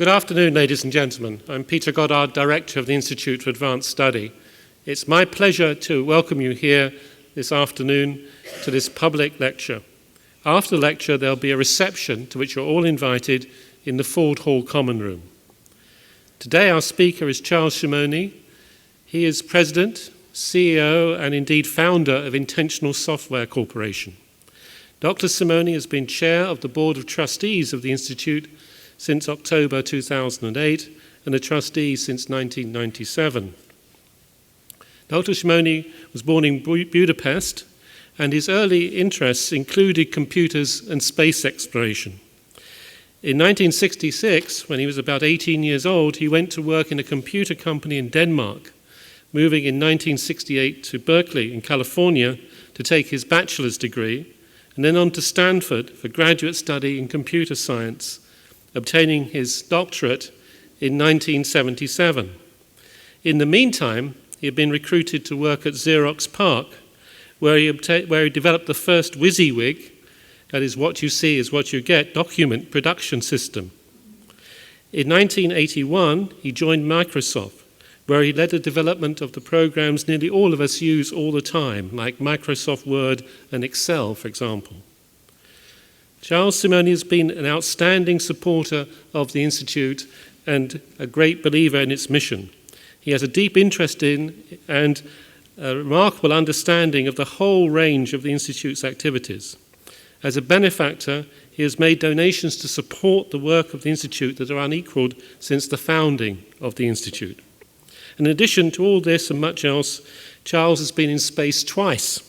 Good afternoon, ladies and gentlemen. I'm Peter Goddard, Director of the Institute for Advanced Study. It's my pleasure to welcome you here this afternoon to this public lecture. After the lecture, there'll be a reception to which you're all invited in the Ford Hall Common Room. Today, our speaker is Charles Simonyi. He is President, CEO, and indeed founder of Intentional Software Corporation. Dr. Simonyi has been chair of the Board of Trustees of the Institute since October 2008 and a trustee since 1997. Dr. Simonyi was born in Budapest, and his early interests included computers and space exploration. In 1966, when he was about 18 years old, he went to work in a computer company in Denmark, moving in 1968 to Berkeley in California to take his bachelor's degree, and then on to Stanford for graduate study in computer science, obtaining his doctorate in 1977. In the meantime, he had been recruited to work at Xerox PARC, where he developed the first WYSIWYG, that is what you see is what you get, document production system. In 1981, he joined Microsoft, where he led the development of the programs nearly all of us use all the time, like Microsoft Word and Excel, for example. Charles Simonyi has been an outstanding supporter of the Institute and a great believer in its mission. He has a deep interest in and a remarkable understanding of the whole range of the Institute's activities. As a benefactor, he has made donations to support the work of the Institute that are unequaled since the founding of the Institute. In addition to all this and much else, Charles has been in space twice,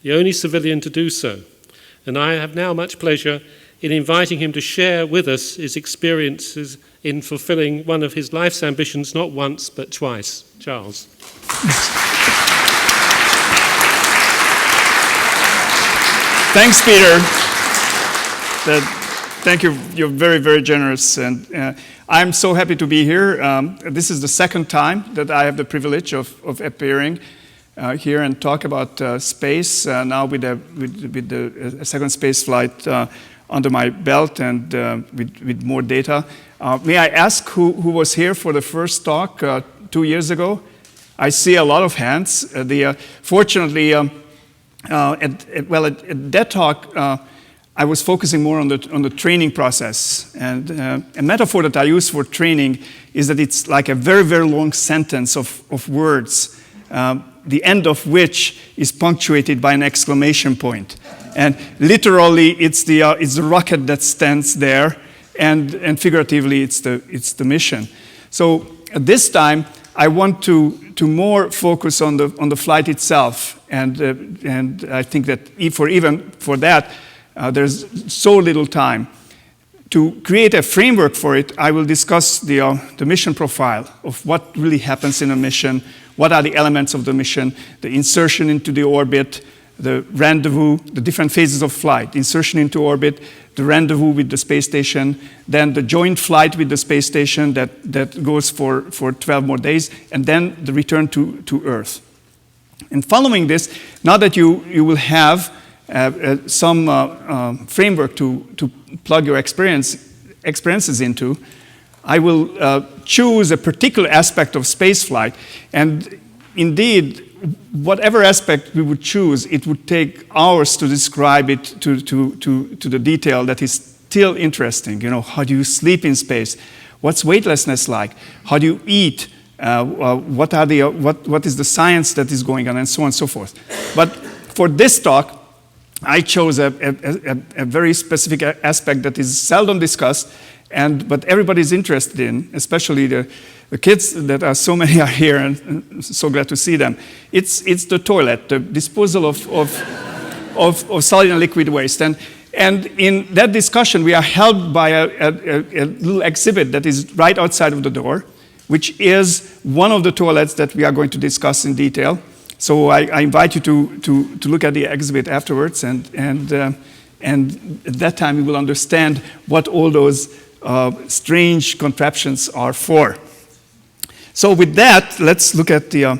the only civilian to do so. And I have now much pleasure in inviting him to share with us his experiences in fulfilling one of his life's ambitions, not once, but twice. Charles. Thanks, Peter. Thank you. You're very, very generous. And I'm so happy to be here. This is the second time that I have the privilege of appearing here and talk about space, now with the second space flight under my belt and with more data. May I ask who was here for the first talk 2 years ago? I see a lot of hands. Fortunately, at that talk, I was focusing more on the training process. And a metaphor that I use for training is that it's like a very, very long sentence of words, the end of which is punctuated by an exclamation point. And literally, it's the rocket that stands there, and figuratively, it's the mission. So at this time, I want to more focus on the flight itself, and I think that even for that, there's so little time. To create a framework for it, I will discuss the mission profile of what really happens in a mission. What are the elements of the mission, the insertion into the orbit, the rendezvous, the different phases of flight, insertion into orbit, the rendezvous with the space station, then the joint flight with the space station that goes for 12 more days, and then the return to Earth. And following this, now that you will have some framework to plug your experiences into, I will choose a particular aspect of spaceflight, and indeed, whatever aspect we would choose, it would take hours to describe it to the detail that is still interesting. You know, how do you sleep in space? What's weightlessness like? How do you eat? What is the science that is going on, and so on and so forth. But for this talk, I chose a very specific aspect that is seldom discussed, but everybody's interested in, especially the kids that are so many are here, and so glad to see them. It's the toilet, the disposal of solid and liquid waste. And in that discussion, we are helped by a little exhibit that is right outside of the door, which is one of the toilets that we are going to discuss in detail. So I invite you to look at the exhibit afterwards, and at that time you will understand what all those strange contraptions are for. So with that, let's look at the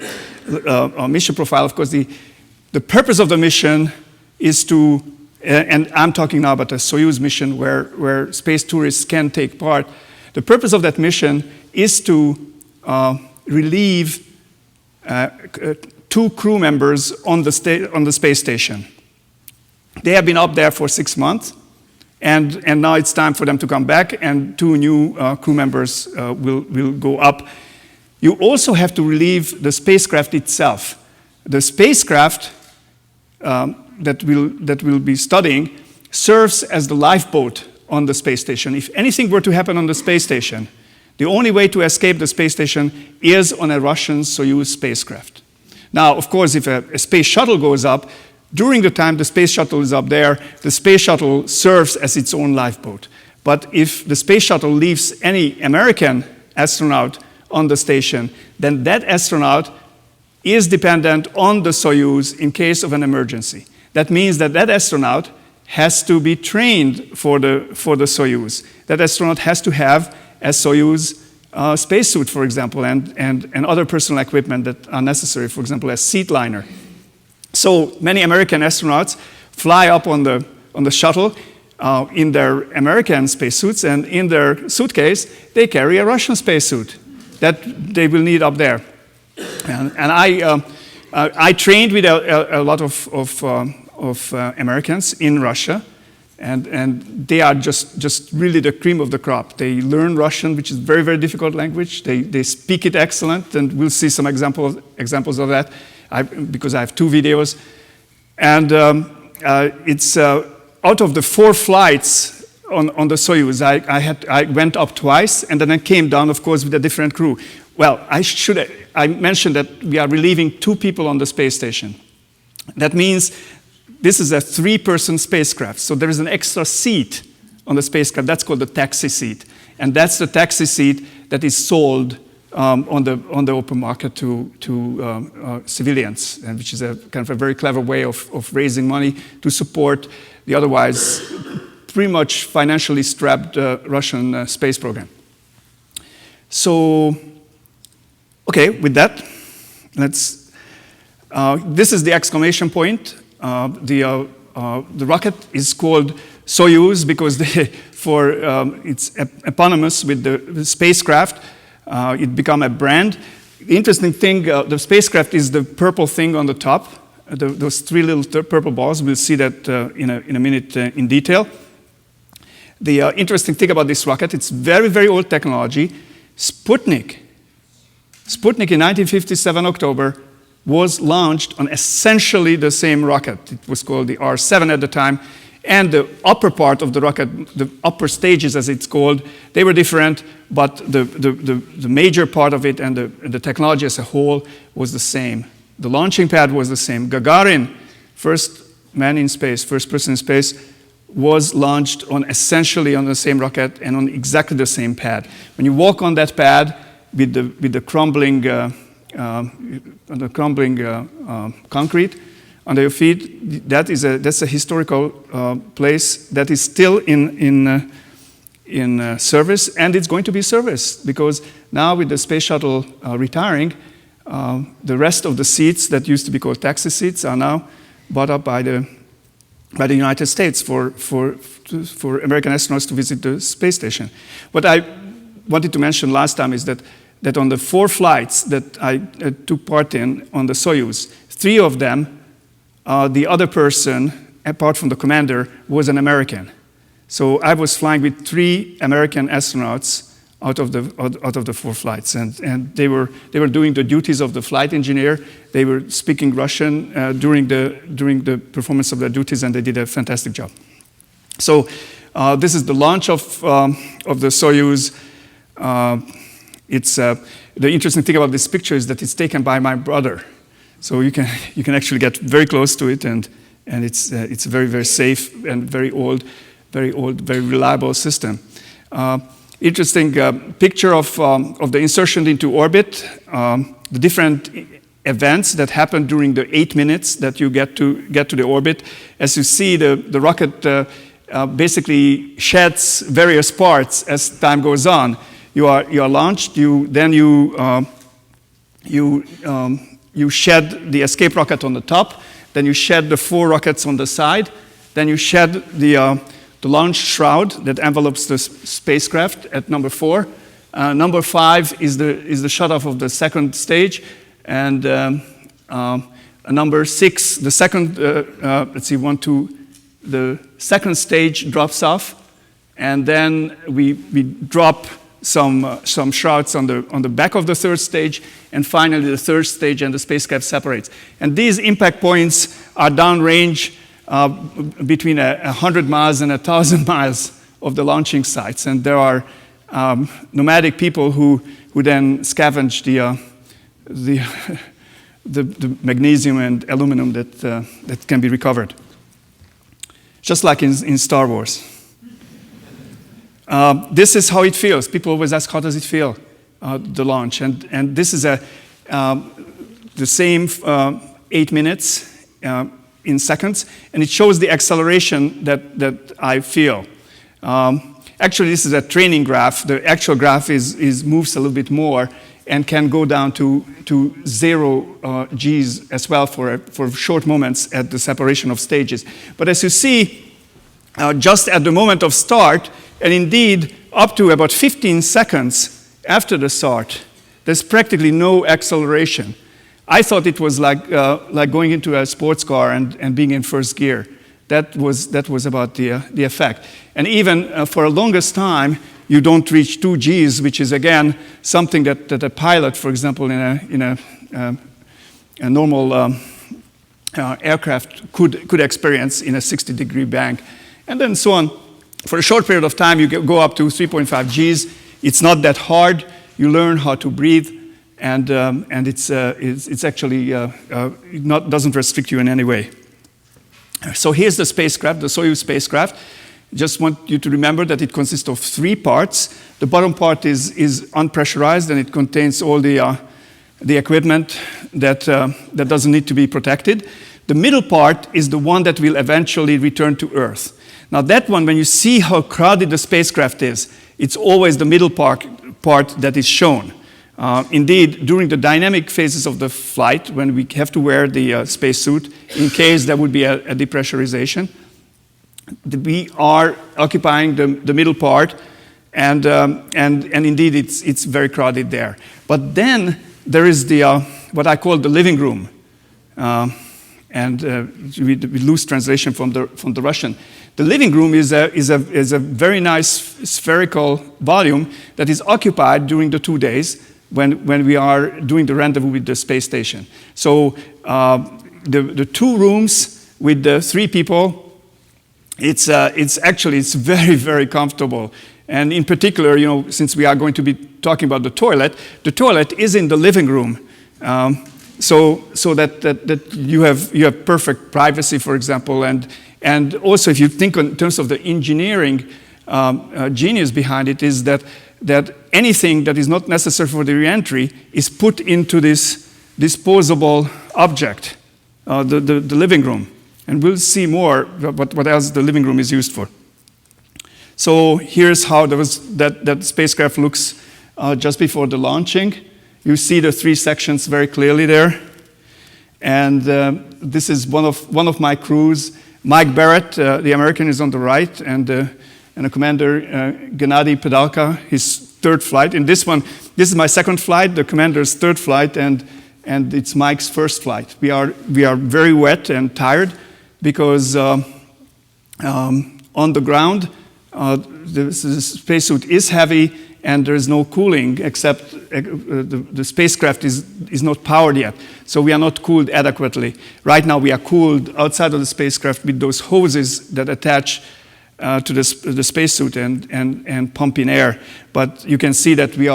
mission profile. Of course, the purpose of the mission is to, and I'm talking now about a Soyuz mission where space tourists can take part. The purpose of that mission is to relieve 2 crew members on the space station. They have been up there for 6 months, and now it's time for them to come back, and 2 new crew members will go up. You also have to relieve the spacecraft itself. The spacecraft that we'll be studying serves as the lifeboat on the space station. If anything were to happen on the space station, the only way to escape the space station is on a Russian Soyuz spacecraft. Now, of course, if a space shuttle goes up, during the time the space shuttle is up there, the space shuttle serves as its own lifeboat. But if the space shuttle leaves any American astronaut on the station, then that astronaut is dependent on the Soyuz in case of an emergency. That means that that astronaut has to be trained for the Soyuz. That astronaut has to have a Soyuz spacesuit, for example, and other personal equipment that are necessary, for example, a seat liner. So many American astronauts fly up on the shuttle in their American spacesuits, and in their suitcase, they carry a Russian spacesuit that they will need up there. And I trained with a lot of Americans in Russia, and they are just really the cream of the crop. They learn Russian, which is a very, very difficult language. They speak it excellent, and we'll see some examples of that because I have 2 videos. And it's out of the 4 flights on the Soyuz, I went up twice, and then I came down, of course, with a different crew. Well, I mentioned that we are relieving 2 people on the space station. That means this is a 3-person spacecraft, so there is an extra seat on the spacecraft. That's called the taxi seat, and that's the taxi seat that is sold on the open market to civilians, and which is a kind of a very clever way of raising money to support the otherwise pretty much financially strapped Russian space program. So, okay, with that, let's. This is the exclamation point. The rocket is called Soyuz because it's eponymous with the spacecraft. It became a brand. The interesting thing, the spacecraft is the purple thing on the top. Those 3 little purple balls. We'll see that in a minute in detail. The interesting thing about this rocket, it's very, very old technology. Sputnik in 1957 October was launched on essentially the same rocket. It was called the R7 at the time, and the upper part of the rocket, the upper stages as it's called, they were different, but the major part of it and the technology as a whole was the same. The launching pad was the same. Gagarin, first man in space, first person in space, was launched essentially on the same rocket and on exactly the same pad. When you walk on that pad with the crumbling concrete under your feet, that's a historical place that is still in service, and it's going to be serviced because now with the space shuttle retiring, the rest of the seats that used to be called taxi seats are now bought up by the United States for American astronauts to visit the space station. What I wanted to mention last time is that on the 4 flights that I took part in on the Soyuz, 3 of them, the other person, apart from the commander, was an American. So I was flying with 3 American astronauts out of the 4 flights, and they were doing the duties of the flight engineer. They were speaking Russian during the performance of their duties, and they did a fantastic job. So this is the launch of the Soyuz. The interesting thing about this picture is that it's taken by my brother, so you can actually get very close to it, and it's a very, very safe and very old, very reliable system. Interesting picture of the insertion into orbit, the different events that happen during the 8 minutes that you get to the orbit. As you see, the rocket basically sheds various parts as time goes on. You are launched. Then you shed the escape rocket on the top. Then you shed the 4 rockets on the side. Then you shed the launch shroud that envelopes the spacecraft at number 4. Number 5 is the shutoff of the second stage, and number 6, the second, the second stage drops off, and then we drop some shrouds on the back of the third stage, and finally the third stage and the spacecraft separates. And these impact points are downrange between 100 miles and 1,000 miles of the launching sites, and there are nomadic people who then scavenge the magnesium and aluminum that can be recovered, just like in Star Wars. This is how it feels. People always ask, how does it feel, the launch? And this is the same 8 minutes in seconds, and it shows the acceleration that I feel. Actually, this is a training graph. The actual graph moves a little bit more and can go down to 0 Gs as well for short moments at the separation of stages. But as you see, just at the moment of start, and indeed up to about 15 seconds after the start, there's practically no acceleration. I thought it was like going into a sports car and being in first gear. That was about the effect. And even for the longest time, you don't reach 2 Gs, which is again something that a pilot, for example, in a normal aircraft could experience in a 60-degree bank, and then so on. For a short period of time, you go up to 3.5 Gs. It's not that hard. You learn how to breathe, and it's actually doesn't restrict you in any way. So here's the spacecraft, the Soyuz spacecraft. Just want you to remember that it consists of 3 parts. The bottom part is unpressurized, and it contains all the equipment that doesn't need to be protected. The middle part is the one that will eventually return to Earth. Now that one, when you see how crowded the spacecraft is, it's always the middle part that is shown. Indeed, during the dynamic phases of the flight, when we have to wear the spacesuit, in case there would be a depressurization, we are occupying the middle part, and indeed it's very crowded there. But then there is what I call the living room, and we lose translation from the Russian. The living room is a very nice spherical volume that is occupied during the 2 days when we are doing the rendezvous with the space station. So the 2 rooms with the 3 people, it's very, very comfortable. And in particular, since we are going to be talking about the toilet is in the living room, so that you have perfect privacy, for example, and also if you think in terms of the engineering genius behind it, is that anything that is not necessary for the reentry is put into this disposable object, the living room. And we'll see more what else the living room is used for. So here's how that spacecraft looks just before the launching. You see the 3 sections very clearly there. And this is one of my crews. Mike Barrett, the American, is on the right, and the commander, Gennady Pedalka, his 3rd flight. In this one, this is my 2nd flight, the commander's 3rd flight, and it's Mike's 1st flight. We are very wet and tired because on the ground, the spacesuit is heavy, and there is no cooling, except the spacecraft is not powered yet. So we are not cooled adequately. Right now we are cooled outside of the spacecraft with those hoses that attach to the spacesuit and pump in air. But you can see that we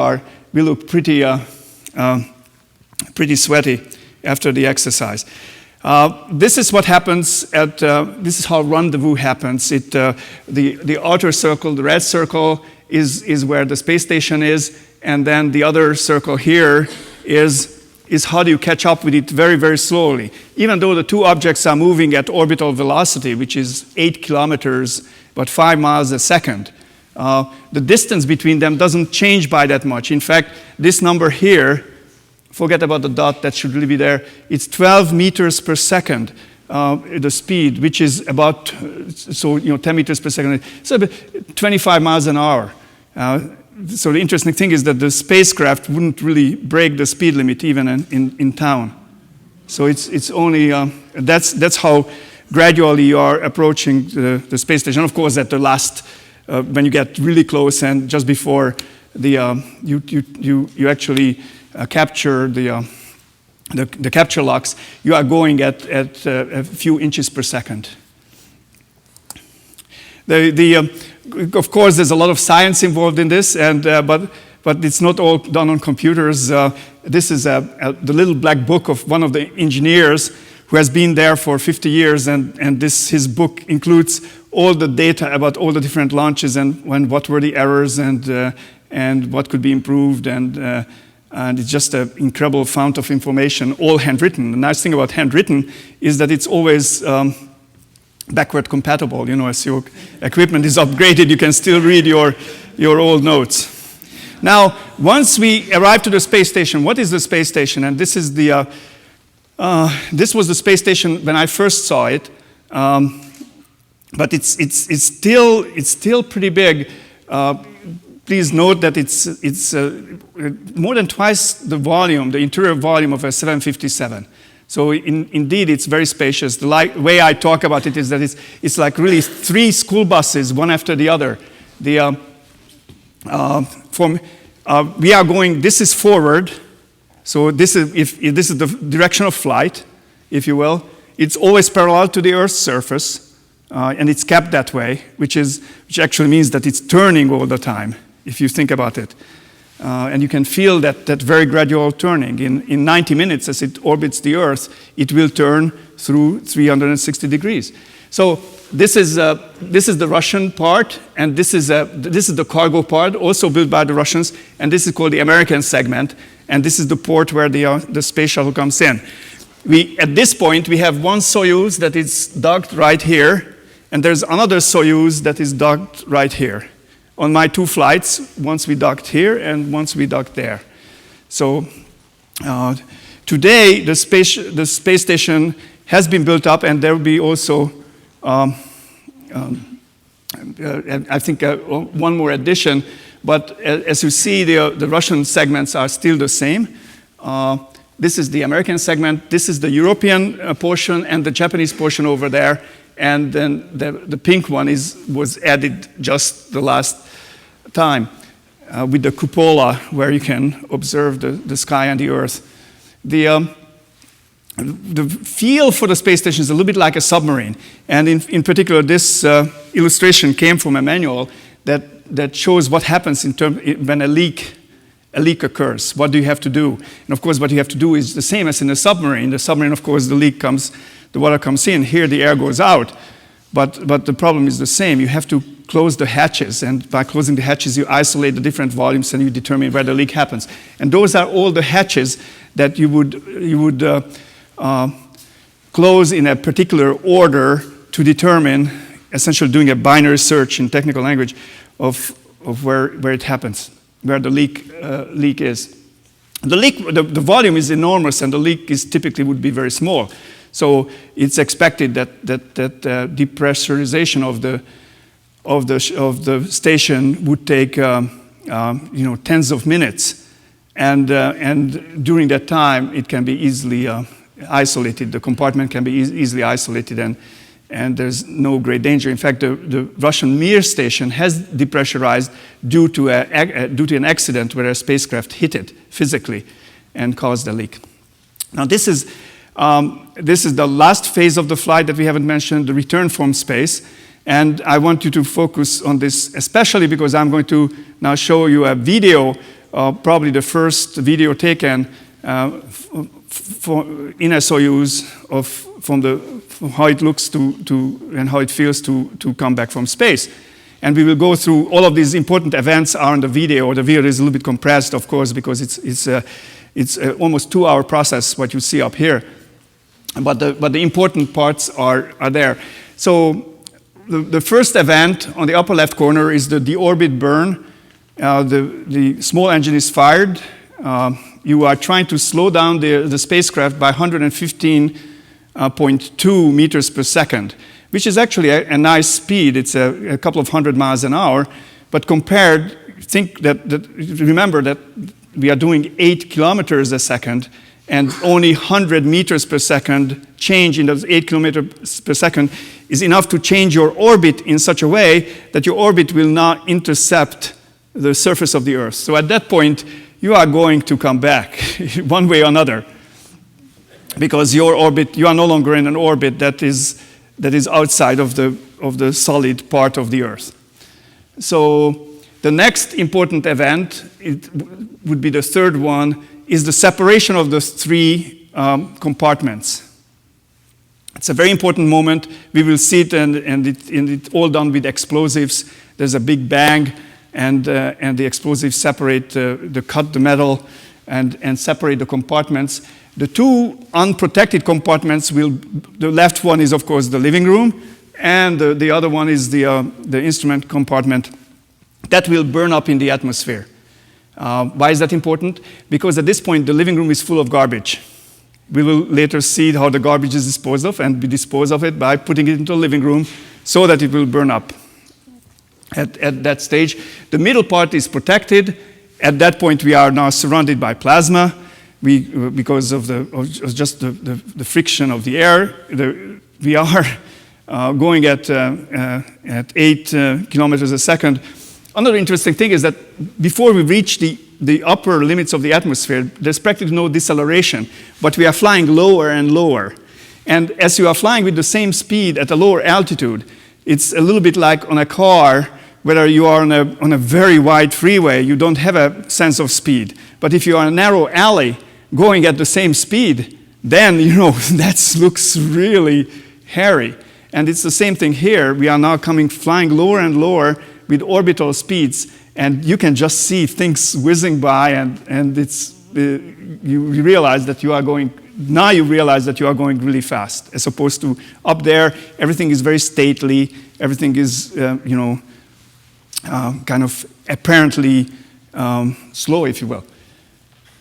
look pretty sweaty after the exercise. This is what happens this is how rendezvous happens. The outer circle, the red circle, is where the space station is, and then the other circle here is how do you catch up with it very, very slowly. Even though the 2 objects are moving at orbital velocity, which is 8 kilometers, about 5 miles a second, the distance between them doesn't change by that much. In fact, this number here, forget about the dot, that should really be there, it's 12 meters per second. the speed, which is about 10 meters per second. So 25 miles an hour. So the interesting thing is that the spacecraft wouldn't really break the speed limit even in town. So it's only that's how gradually you are approaching the space station. Of course, at the last, when you get really close and just before you actually capture the capture locks, you are going at a few inches per second. Of course, there's a lot of science involved in this, but it's not all done on computers. This is the little black book of one of the engineers who has been there for 50 years, and his book includes all the data about all the different launches and what were the errors and what could be improved, and it's just an incredible fount of information, all handwritten. The nice thing about handwritten is that it's always backward compatible. As your equipment is upgraded, you can still read your old notes. Now, once we arrive to the space station, what is the space station? And this is this was the space station when I first saw it, but it's still pretty big. Please note that it's more than twice the volume, the interior volume of a 757. So indeed, it's very spacious. The way I talk about it is that it's like really 3 school buses, one after the other. We are going. This is forward. So this is the direction of flight, if you will. It's always parallel to the Earth's surface, and it's kept that way, which actually means that it's turning all the time, if you think about it. And you can feel that very gradual turning. In 90 minutes, as it orbits the Earth, it will turn through 360 degrees. So this is the Russian part, and this is the cargo part, also built by the Russians, and this is called the American segment, and this is the port where the space shuttle comes in. At this point, we have one Soyuz that is docked right here, and there's another Soyuz that is docked right here. On my 2 flights, once we docked here and once we docked there. So today, the space station has been built up, and there will be also, I think, one more addition. But as you see, the Russian segments are still the same. This is the American segment. This is the European portion and the Japanese portion over there. And then the pink one was added just the last time with the cupola, where you can observe the sky and the Earth. The feel for the space station is a little bit like a submarine. And in particular, this illustration came from a manual that shows what happens when a leak occurs. What do you have to do? And of course, what you have to do is the same as in a submarine. The submarine, of course, the water comes in. Here, the air goes out. But the problem is the same. You have to close the hatches, and by closing the hatches, you isolate the different volumes and you determine where the leak happens. And those are all the hatches that you would close in a particular order to determine, essentially doing a binary search in technical language of where it happens, where the leak is. The volume is enormous, and the leak typically would be very small. So it's expected that depressurization of the station would take tens of minutes, and during that time it can be easily isolated. The compartment can be easily isolated, and there's no great danger. In fact, the Russian Mir station has depressurized due to an accident where a spacecraft hit it physically and caused a leak. Now this is the last phase of the flight that we haven't mentioned, the return from space. And I want you to focus on this, especially because I'm going to now show you a video, probably the first video taken in a Soyuz from how it looks and how it feels to come back from space. And we will go through all of these important events are on the video. The video is a little bit compressed, of course, because it's almost 2-hour process, what you see up here. But the important parts are there. So the first event on the upper left corner is the Deorbit Burn. The small engine is fired. You are trying to slow down the spacecraft by 115 0.2 meters per second, which is actually a nice speed. It's a couple of 100 miles an hour, but compared, remember that we are doing 8 kilometers a second, and only 100 meters per second change in those 8 kilometers per second is enough to change your orbit in such a way that your orbit will not intercept the surface of the Earth. So at that point, you are going to come back one way or another, because your orbit, you are no longer in an orbit that is outside of the solid part of the Earth. So the next important event, it would be the third one, is the separation of the three compartments. It's a very important moment. We will see it, and it's all done with explosives. There's a big bang, and the explosives separate, cut the metal, and separate the compartments. The two unprotected compartments the left one is, of course, the living room, and the other one is the instrument compartment. That will burn up in the atmosphere. Why is that important? Because at this point, the living room is full of garbage. We will later see how the garbage is disposed of, and we dispose of it by putting it into the living room so that it will burn up at that stage. The middle part is protected. At that point, we are now surrounded by plasma. Because of just the friction of the air, we are going at 8 kilometers a second. Another interesting thing is that before we reach the upper limits of the atmosphere, there's practically no deceleration, but we are flying lower and lower. And as you are flying with the same speed at a lower altitude, it's a little bit like on a car, whether you are on a very wide freeway, you don't have a sense of speed. But if you are in a narrow alley going at the same speed, then, that looks really hairy. And it's the same thing here. We are now flying lower and lower with orbital speeds, and you can just see things whizzing by, and you realize that you are going really fast, as opposed to up there, everything is very stately, everything is, kind of apparently slow, if you will.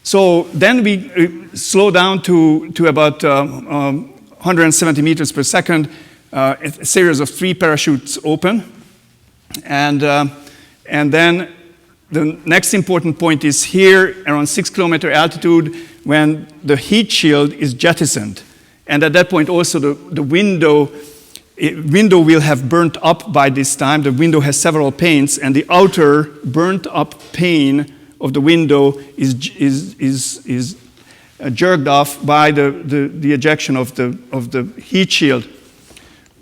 So then we slow down to about 170 meters per second. A series of 3 parachutes open. And then the next important point is here, around 6 kilometer altitude, when the heat shield is jettisoned. And at that point also the window will have burnt up by this time. The window has several panes, and the outer burnt up pane of the window is jerked off by the ejection of the heat shield.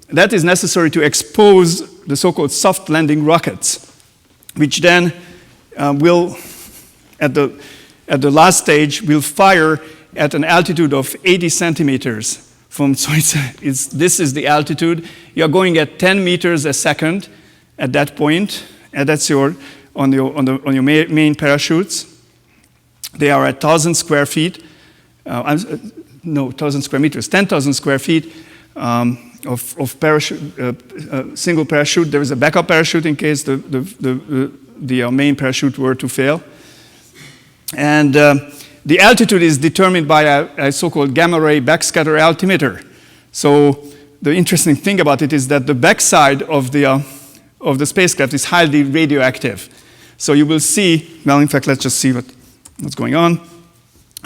That is necessary to expose the so-called soft landing rockets, which then will, at the last stage, will fire at an altitude of 80 centimeters. This is the altitude. You're going at 10 meters a second at that point, and that's on your main parachutes. They are at 1,000 square feet. 1,000 square meters, 10,000 square feet of parachute, single parachute. There is a backup parachute in case the main parachute were to fail. And the altitude is determined by a so-called gamma ray backscatter altimeter. So the interesting thing about it is that the backside of the spacecraft is highly radioactive. So you will see, well, in fact, let's just see what's going on.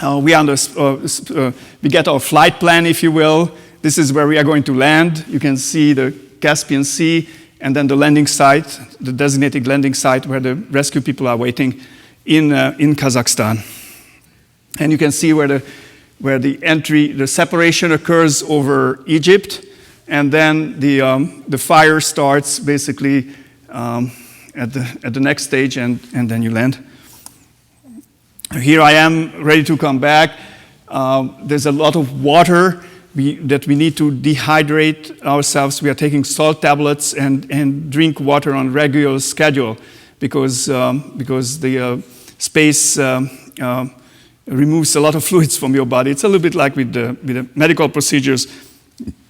We get our flight plan, if you will. This is where we are going to land. You can see the Caspian Sea, and then the landing site, the designated landing site where the rescue people are waiting in Kazakhstan. And you can see where the separation occurs over Egypt, and then the fire starts basically at the next stage, and then you land. Here I am, ready to come back. There's a lot of water that we need to dehydrate ourselves. We are taking salt tablets and drink water on regular schedule because the space removes a lot of fluids from your body. It's a little bit like with the medical procedures.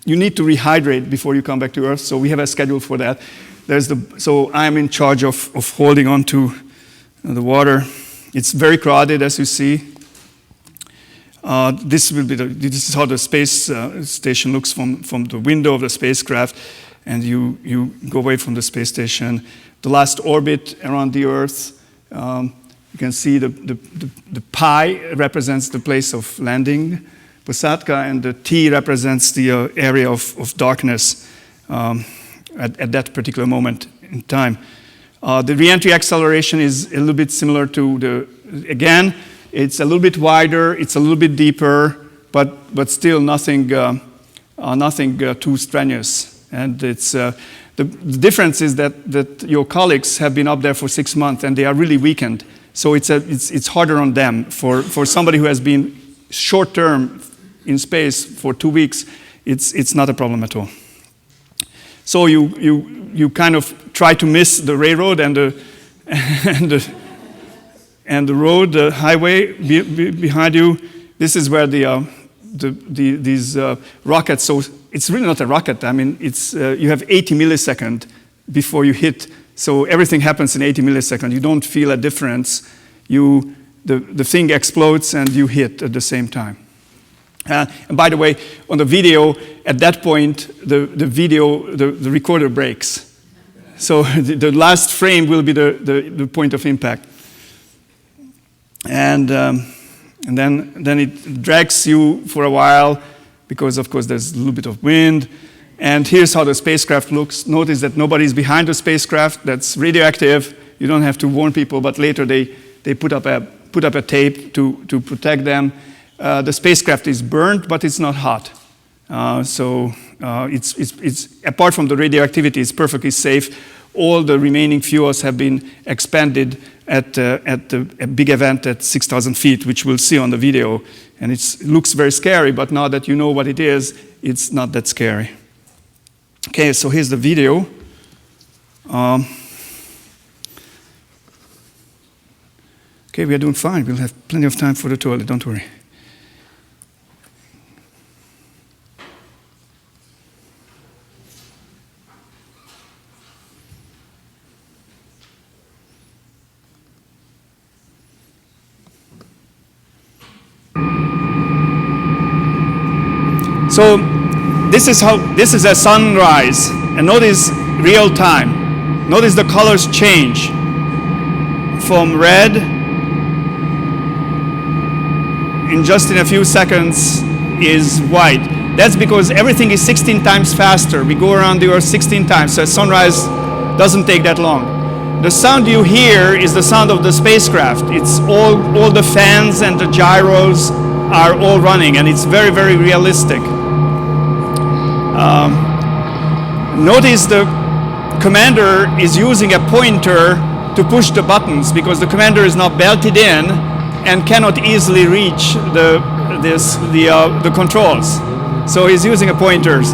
You need to rehydrate before you come back to Earth, so we have a schedule for that. So I'm in charge of holding on to the water. It's very crowded, as you see. This is how the space station looks from the window of the spacecraft, and you go away from the space station. The last orbit around the Earth, you can see the pi represents the place of landing, Posadka, and the T represents the area of darkness at that particular moment in time. The reentry acceleration is a little bit similar to again, it's a little bit wider, it's a little bit deeper, but still nothing too strenuous. And it's the difference is that your colleagues have been up there for 6 months and they are really weakened. So it's harder on them. For somebody who has been short term in space for 2 weeks, it's not a problem at all. So you kind of try to miss the railroad and the road, the highway behind you. This is where these rockets. So it's really not a rocket. I mean, it's you have 80 milliseconds before you hit. So everything happens in 80 milliseconds. You don't feel a difference. The thing explodes and you hit at the same time. And by the way, on the video, at that point, the recorder breaks. So the last frame will be the point of impact. And then it drags you for a while because, of course, there's a little bit of wind. And here's how the spacecraft looks. Notice that nobody's behind the spacecraft. That's radioactive. You don't have to warn people, but later they put up a tape to protect them. The spacecraft is burned, but it's not hot. So it's apart from the radioactivity, it's perfectly safe. All the remaining fuels have been expended at a big event at 6,000 feet, which we'll see on the video. And it looks very scary, but now that you know what it is, it's not that scary. Okay, so here's the video. Okay, we are doing fine. We'll have plenty of time for the toilet, don't worry. So this is a sunrise, and notice real time. Notice the colors change from red in a few seconds is white. That's because everything is 16 times faster. We go around the Earth 16 times, so sunrise doesn't take that long. The sound you hear is the sound of the spacecraft. It's all the fans and the gyros are all running, and it's very, very realistic. Notice the commander is using a pointer to push the buttons because the commander is not belted in and cannot easily reach the controls. So he's using a pointers.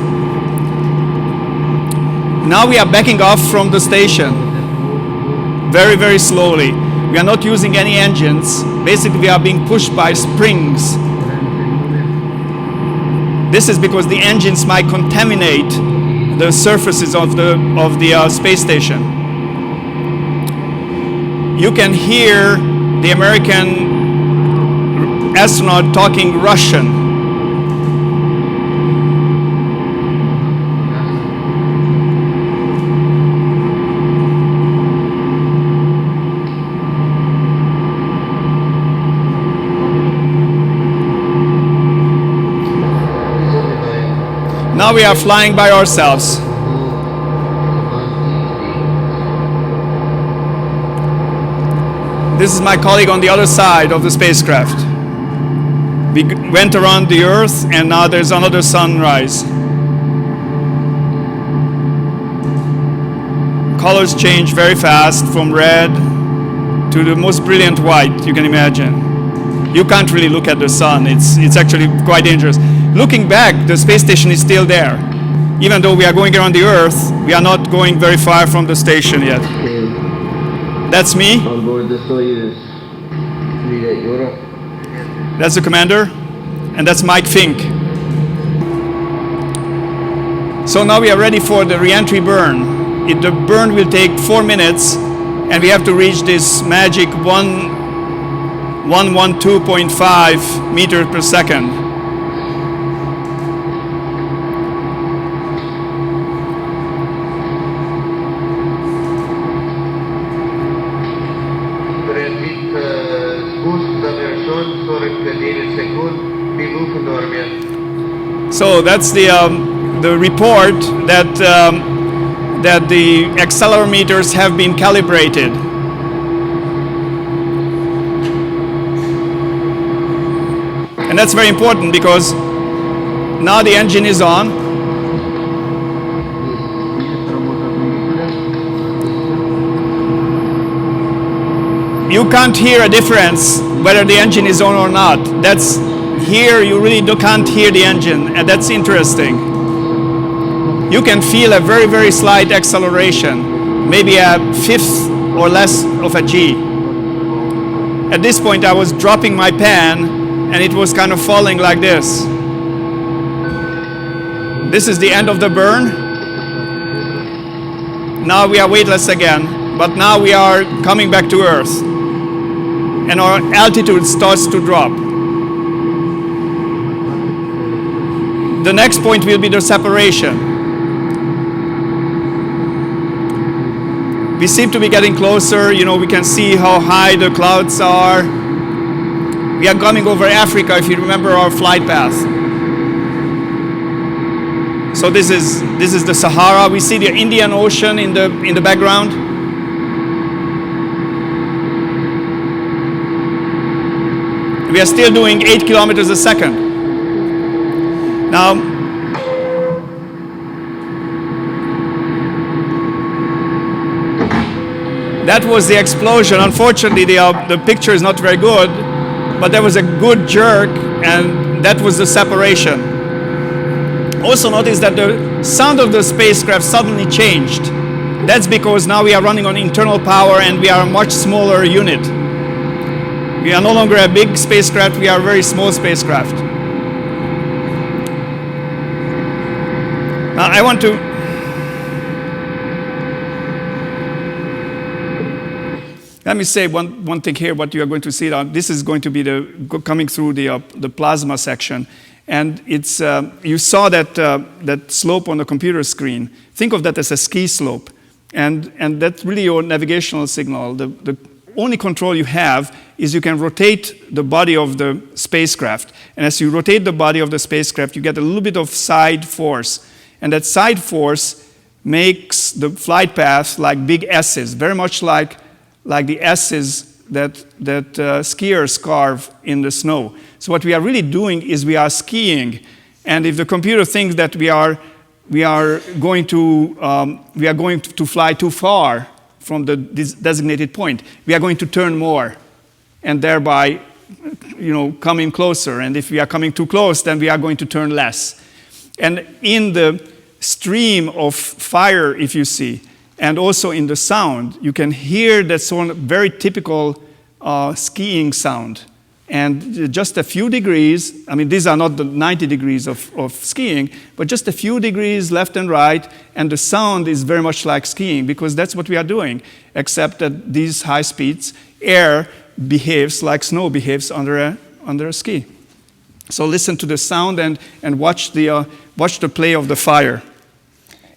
Now we are backing off from the station very, very slowly. We are not using any engines. Basically, we are being pushed by springs. This is because the engines might contaminate the surfaces of the space station. You can hear the American astronaut talking Russian. Now we are flying by ourselves. This is my colleague on the other side of the spacecraft. We went around the Earth and now there's another sunrise. Colors change very fast from red to the most brilliant white you can imagine. You can't really look at the sun. It's actually quite dangerous. Looking back, the space station is still there. Even though we are going around the Earth, we are not going very far from the station yet. That's me. On board the Soyuz 3 Europe. That's the commander. And that's Mike Fink. So now we are ready for the reentry burn. The burn will take 4 minutes, and we have to reach this magic 1 112.5 meters per second. So that's the report that that the accelerometers have been calibrated. And that's very important because now the engine is on. You can't hear a difference whether the engine is on or not. That's here you really can't hear the engine, and that's interesting. You can feel a very, very slight acceleration, maybe a fifth or less of a G. At this point I was dropping my pen and it was kind of falling like this. This is the end of the burn. Now we are weightless again, but now we are coming back to Earth. And our altitude starts to drop. The next point will be the separation. We seem to be getting closer. You know, we can see how high the clouds are. We are coming over Africa, if you remember our flight path. So this is the Sahara. We see the Indian Ocean in the background. We are still doing 8 kilometers a second. Now, that was the explosion. Unfortunately, the picture is not very good, but there was a good jerk, and that was the separation. Also notice that the sound of the spacecraft suddenly changed. That's because now we are running on internal power and we are a much smaller unit. We are no longer a big spacecraft, we are a very small spacecraft. Now I want to let me say one thing here, what you are going to see now. This is going to be coming through the plasma section. And it's, you saw that slope on the computer screen. Think of that as a ski slope. And that's really your navigational signal. The only control you have is you can rotate the body of the spacecraft. And as you rotate the body of the spacecraft, you get a little bit of side force. And that side force makes the flight path like big S's, very much like the S's that skiers carve in the snow. So what we are really doing is we are skiing. And if the computer thinks that we are going to fly too far from the designated point, we are going to turn more, and thereby, come in closer. And if we are coming too close, then we are going to turn less. And in the stream of fire, if you see, and also in the sound, you can hear that sort of very typical skiing sound. And just a few degrees, I mean, these are not the 90 degrees of skiing, but just a few degrees left and right, and the sound is very much like skiing, because that's what we are doing, except at these high speeds, air behaves like snow behaves under a ski. So listen to the sound and watch the play of the fire.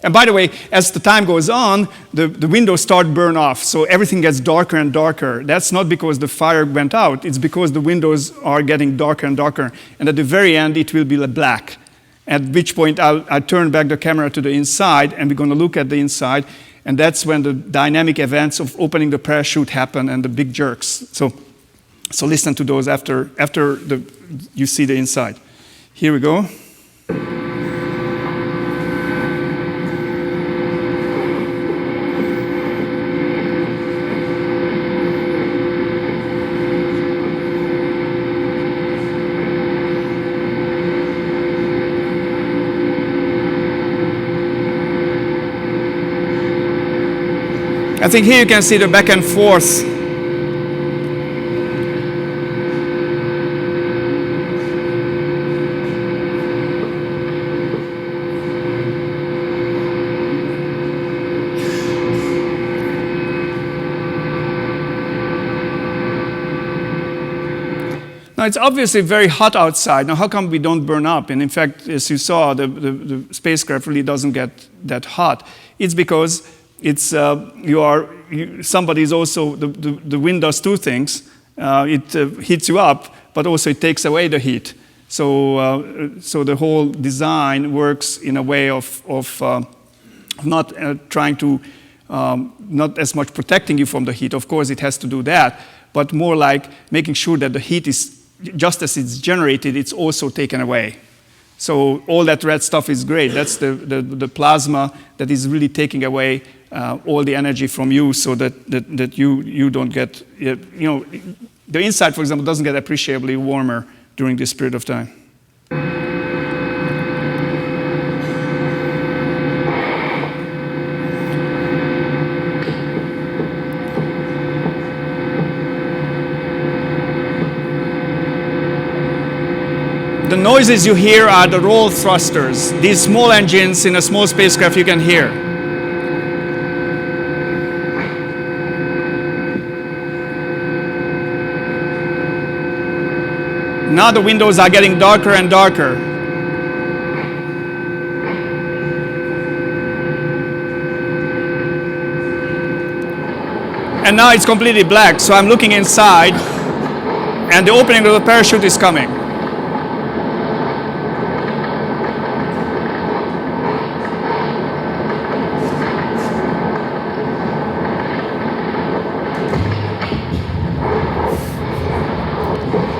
And by the way, as the time goes on, the windows start burn off, so everything gets darker and darker. That's not because the fire went out, it's because the windows are getting darker and darker. And at the very end, it will be black. At which point, I'll turn back the camera to the inside, and we're going to look at the inside. And that's when the dynamic events of opening the parachute happen and the big jerks. So listen to those after you see the inside. Here we go. I think here you can see the back and forth. Now, it's obviously very hot outside. Now, how come we don't burn up? And in fact, as you saw, the spacecraft really doesn't get that hot. It's because it's somebody is also, the wind does two things. It heats you up, but also it takes away the heat. So the whole design works in a way of not trying to, not as much protecting you from the heat. Of course, it has to do that, but more like making sure that the heat is, just as it's generated, it's also taken away. So all that red stuff is great. That's the plasma that is really taking away all the energy from you, so that you don't get, the inside, for example, doesn't get appreciably warmer during this period of time. The noises you hear are the roll thrusters. These small engines in a small spacecraft you can hear. Now the windows are getting darker and darker. And now it's completely black, so I'm looking inside, and the opening of the parachute is coming.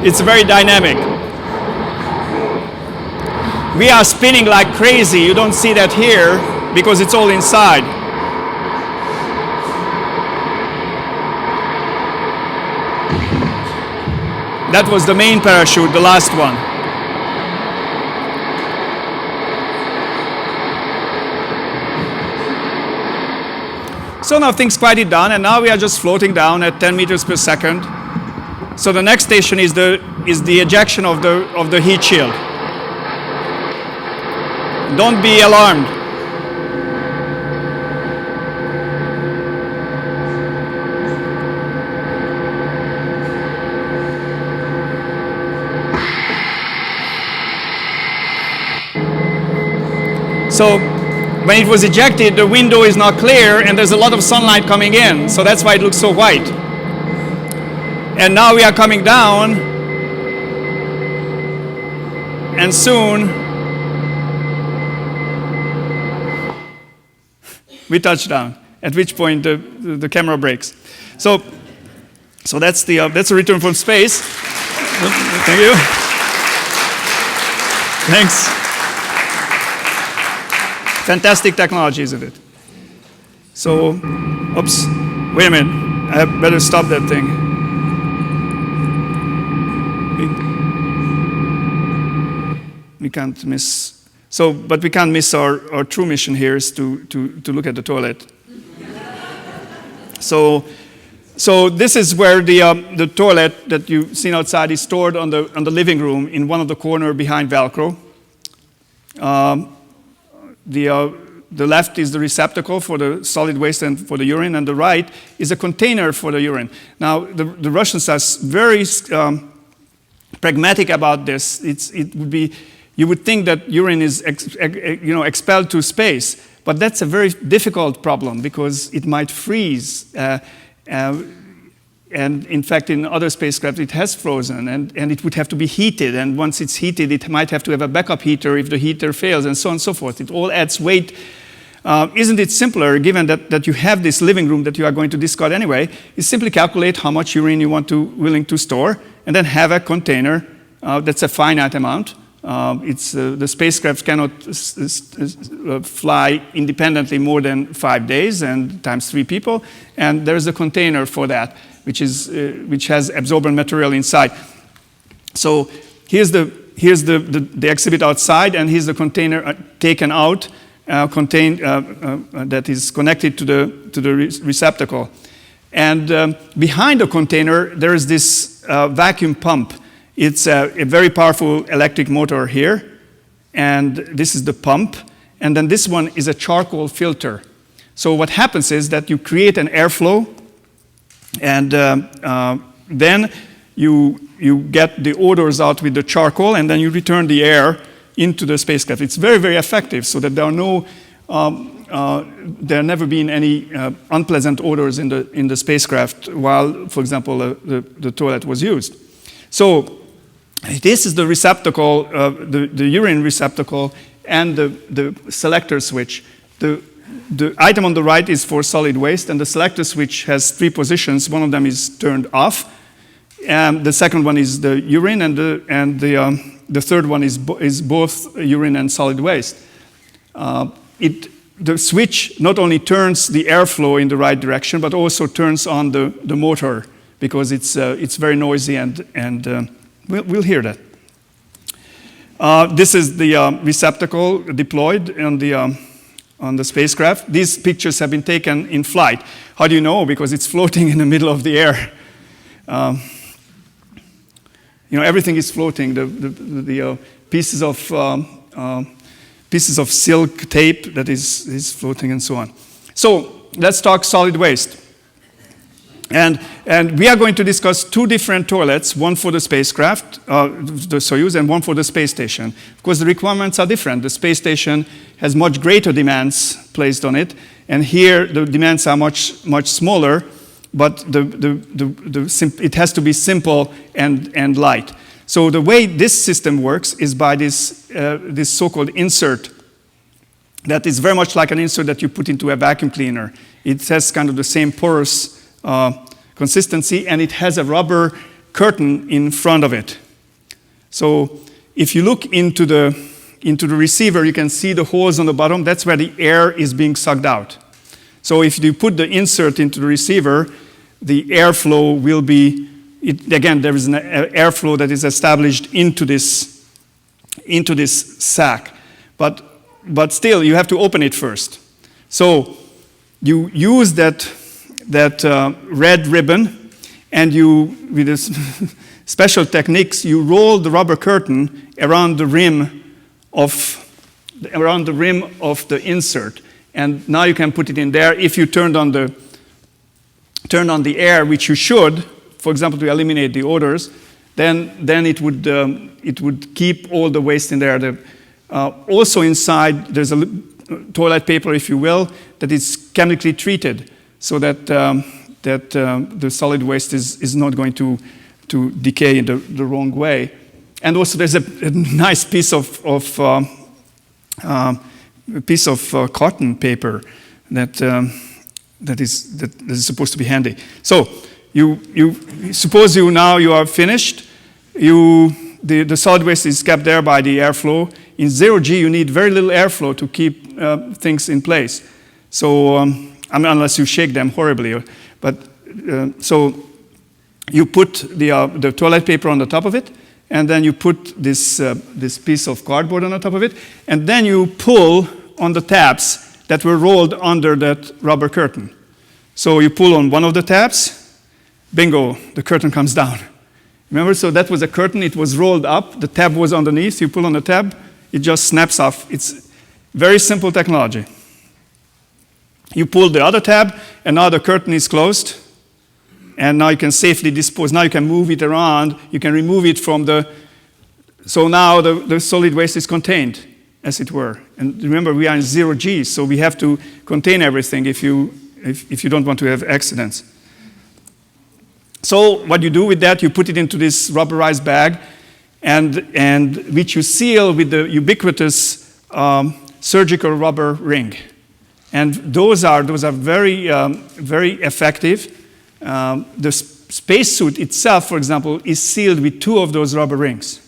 It's very dynamic. We are spinning like crazy. You don't see that here because it's all inside. That was the main parachute, the last one. So now things quieted down, and now we are just floating down at 10 meters per second. So the next station is the ejection of the heat shield. Don't be alarmed. So when it was ejected, the window is not clear and there's a lot of sunlight coming in, so that's why it looks so white. And now we are coming down, and soon we touch down, at which point the camera breaks. So that's a return from space. Thank you. Thanks. Fantastic technology, isn't it? So, oops, wait a minute. I better stop that thing. We can't miss. So, but we can't miss our true mission here is to look at the toilet. So this is where the toilet that you've seen outside is stored on the living room in one of the corner behind Velcro. The left is the receptacle for the solid waste and for the urine, and the right is a container for the urine. Now, the Russians are very pragmatic about this. You would think that urine is expelled to space, but that's a very difficult problem because it might freeze. And in fact, in other spacecraft, it has frozen, and it would have to be heated. And once it's heated, it might have to have a backup heater if the heater fails, and so on and so forth. It all adds weight. Isn't it simpler, given that you have this living room that you are going to discard anyway, is simply calculate how much urine you willing to store, and then have a container that's a finite amount. The spacecraft cannot fly independently more than 5 days and times 3 people, and there's a container for that, which has absorbent material inside. So here's the exhibit outside, and here's the container taken out, that is connected to the receptacle. And behind the container, there is this vacuum pump. It's a very powerful electric motor here, and this is the pump, and then this one is a charcoal filter. So what happens is that you create an airflow, and then you get the odors out with the charcoal, and then you return the air into the spacecraft. It's very, very effective, so that there are no there have never been any unpleasant odors in the spacecraft while, for example, the toilet was used. So this is the receptacle, the urine receptacle, and the selector switch. The item on the right is for solid waste, and the selector switch has 3 positions. One of them is turned off, and the second one is the urine, and the third one is both urine and solid waste. The switch not only turns the airflow in the right direction, but also turns on the motor, because it's very noisy, and we'll hear that. This is the receptacle deployed on the spacecraft. These pictures have been taken in flight. How do you know? Because it's floating in the middle of the air. Everything is floating. The pieces of silk tape that is floating, and so on. So let's talk solid waste. And we are going to discuss 2 different toilets, one for the spacecraft, the Soyuz, and one for the space station. Of course, the requirements are different. The space station has much greater demands placed on it, and here the demands are much, much smaller, but it has to be simple and light. So the way this system works is by this so-called insert that is very much like an insert that you put into a vacuum cleaner. It has kind of the same porous consistency, and it has a rubber curtain in front of it. So if you look into the receiver, you can see the holes on the bottom. That's where the air is being sucked out. So if you put the insert into the receiver, the airflow will be, again, there is an airflow that is established into this sac. But still, you have to open it first. So you use that red ribbon, and with this special techniques, you roll the rubber curtain around the rim of the insert, and now you can put it in there. If you turn on the air, which you should, for example, to eliminate the odors, then it would keep all the waste in there. Also inside, there's a toilet paper, if you will, that is chemically treated, so that the solid waste is not going to decay in the wrong way. And also there's a nice piece of cotton paper that is supposed to be handy. So you suppose you are finished. The solid waste is kept there by the airflow. In 0G, you need very little airflow to keep things in place. So, unless you shake them horribly. So you put the toilet paper on the top of it, and then you put this piece of cardboard on the top of it, and then you pull on the tabs that were rolled under that rubber curtain. So you pull on one of the tabs, bingo, the curtain comes down. Remember, so that was a curtain, it was rolled up, the tab was underneath, you pull on the tab, it just snaps off. It's very simple technology. You pull the other tab, and now the curtain is closed, and now you can safely dispose. Now you can move it around, you can remove it from so now the solid waste is contained, as it were. And remember, we are in 0G, so we have to contain everything if you don't want to have accidents. So what you do with that, you put it into this rubberized bag, and which you seal with the ubiquitous surgical rubber ring. And those are very, very effective. The spacesuit itself, for example, is sealed with 2 of those rubber rings.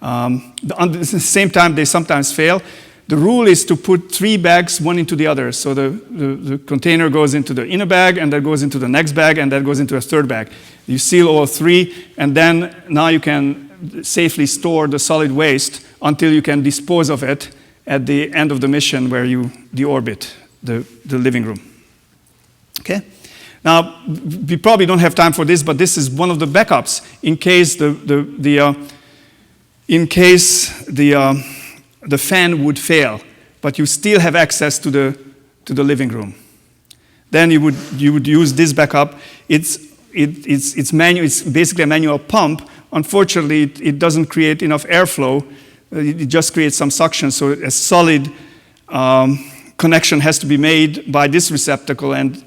At the same time, they sometimes fail. The rule is to put 3 bags, one into the other. So the container goes into the inner bag, and that goes into the next bag, and that goes into a third bag. You seal all 3, and then now you can safely store the solid waste until you can dispose of it at the end of the mission, where you deorbit the living room. Okay? Now, we probably don't have time for this, but this is one of the backups in case the fan would fail, but you still have access to the living room. Then you would use this backup. It's it's basically a manual pump. Unfortunately, it doesn't create enough airflow. It just creates some suction, so a solid connection has to be made by this receptacle and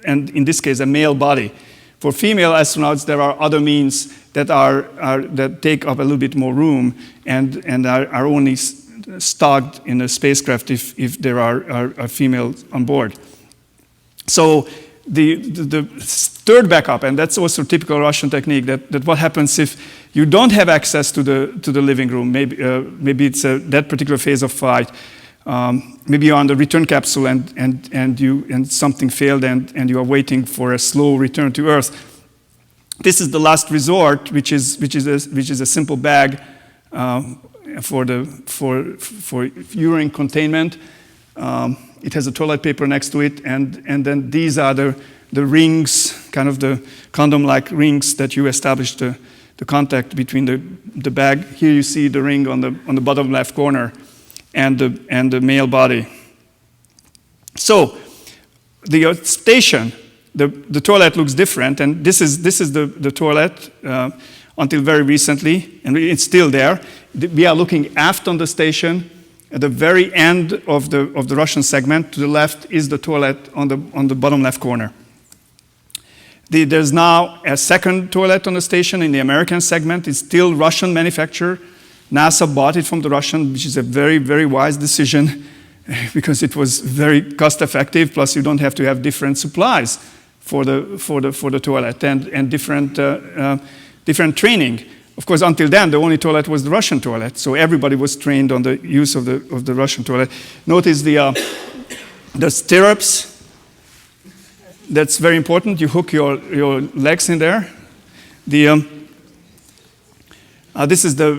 in this case, a male body. For female astronauts, there are other means that take up a little bit more room and are only stocked in a spacecraft if there are females on board. So the third backup, and that's also typical Russian technique, that what happens if you don't have access to the living room, maybe it's that particular phase of flight, maybe you're on the return capsule and something failed and you are waiting for a slow return to Earth. This is the last resort, which is a simple bag for urine containment. It has a toilet paper next to it, and then these are the rings, kind of the condom-like rings that you establish the contact between the bag. Here you see the ring on the bottom left corner, and the male body. So the station, the toilet looks different, and this is the toilet until very recently, and it's still there. We are looking aft on the station. At the very end of the Russian segment, to the left is the toilet on the bottom left corner. There's now a second toilet on the station in the American segment. It's still Russian manufacturer. NASA bought it from the Russian, which is a very, very wise decision because it was very cost effective. Plus, you don't have to have different supplies for the toilet and different training. Of course, until then, the only toilet was the Russian toilet, so everybody was trained on the use of the Russian toilet. Notice the stirrups. That's very important. You hook your legs in there. This is the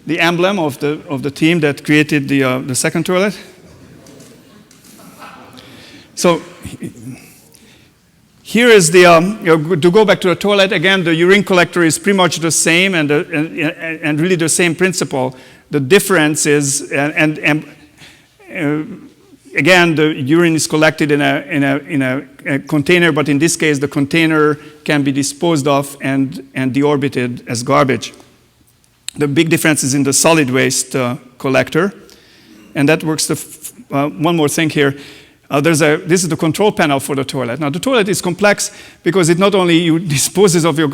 emblem of the team that created the second toilet. So here is to go back to the toilet again. The urine collector is pretty much the same and really the same principle. The difference is again, the urine is collected in a container, but in this case, the container can be disposed of and deorbited as garbage. The big difference is in the solid waste collector, and that works. One more thing here. This is the control panel for the toilet. Now, the toilet is complex because it not only disposes of your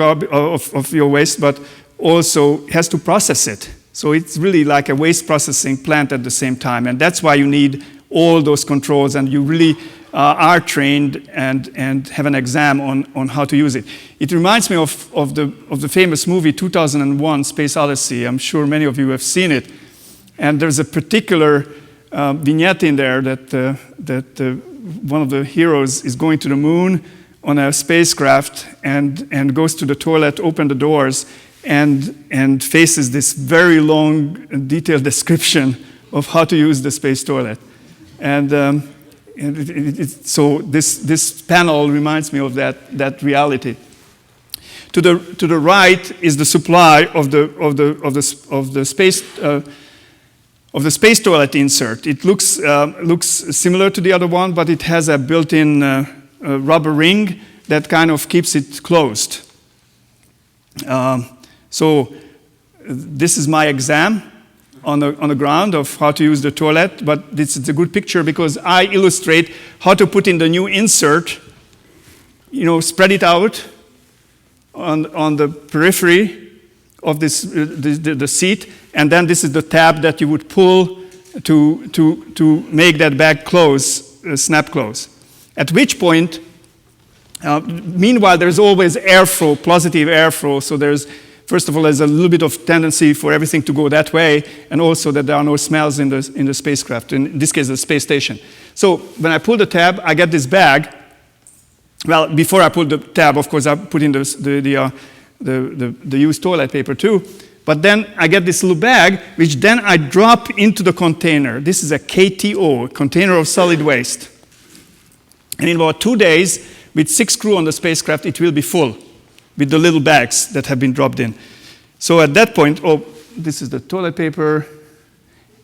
waste, but also has to process it. So it's really like a waste processing plant at the same time, and that's why you need all those controls, and you really are trained and have an exam on how to use it. It reminds me of the famous movie 2001: Space Odyssey. I'm sure many of you have seen it, and there's a particular vignette in there that one of the heroes is going to the moon on a spacecraft and goes to the toilet, opens the doors, and faces this very long, detailed description of how to use the space toilet. So this panel reminds me of that reality. To the right is the supply of the space toilet insert. It looks similar to the other one, but it has a built-in rubber ring that kind of keeps it closed. So this is my exam on the ground of how to use the toilet, but this is a good picture because I illustrate how to put in the new insert, spread it out on the periphery of the seat, and then this is the tab that you would pull to make that bag close, snap close. At which point, meanwhile, there's always airflow, positive airflow, so first of all, there's a little bit of tendency for everything to go that way, and also that there are no smells in the spacecraft, in this case, the space station. So when I pull the tab, I get this bag. Well, before I pull the tab, of course, I put in the used toilet paper too. But then I get this little bag, which then I drop into the container. This is a KTO, container of solid waste. And in about 2 days, with 6 crew on the spacecraft, it will be full with the little bags that have been dropped in. So at that point, this is the toilet paper.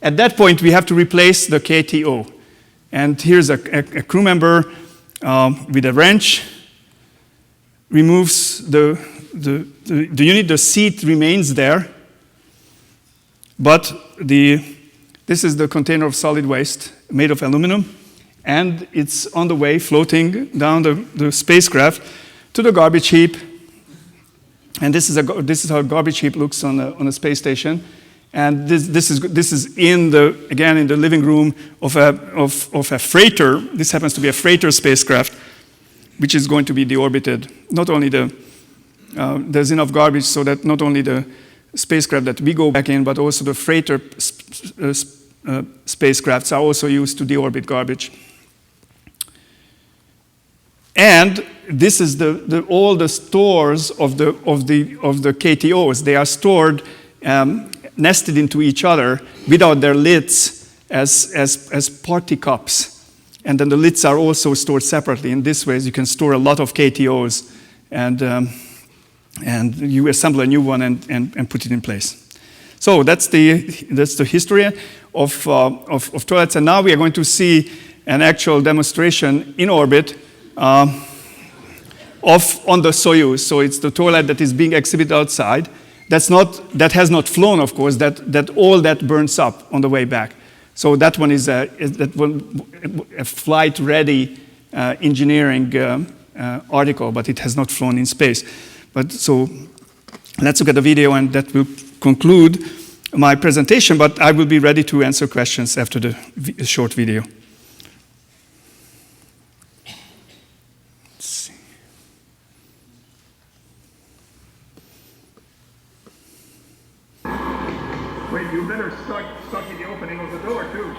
At that point, we have to replace the KTO. And here's a crew member with a wrench removes the unit, the seat remains there, but this is the container of solid waste made of aluminum, and it's on the way floating down the spacecraft to the garbage heap. And this is how a garbage heap looks on a space station. And this is in the living room of a freighter. This happens to be a freighter spacecraft, which is going to be deorbited. Not only there's enough garbage so that not only the spacecraft that we go back in, but also the freighter spacecrafts are also used to deorbit garbage. And this is all the stores of the KTOs. They are stored nested into each other without their lids as party cups. And then the lids are also stored separately. In this way, you can store a lot of KTOs, and you assemble a new one and put it in place. So that's the history of toilets. And now we are going to see an actual demonstration in orbit on the Soyuz. So it's the toilet that is being exhibited outside. That has not flown, of course. That all that burns up on the way back. So that one is a flight-ready engineering article, but it has not flown in space. So let's look at the video, and that will conclude my presentation. But I will be ready to answer questions after the short video. Wait, you better start at the opening of the door, too.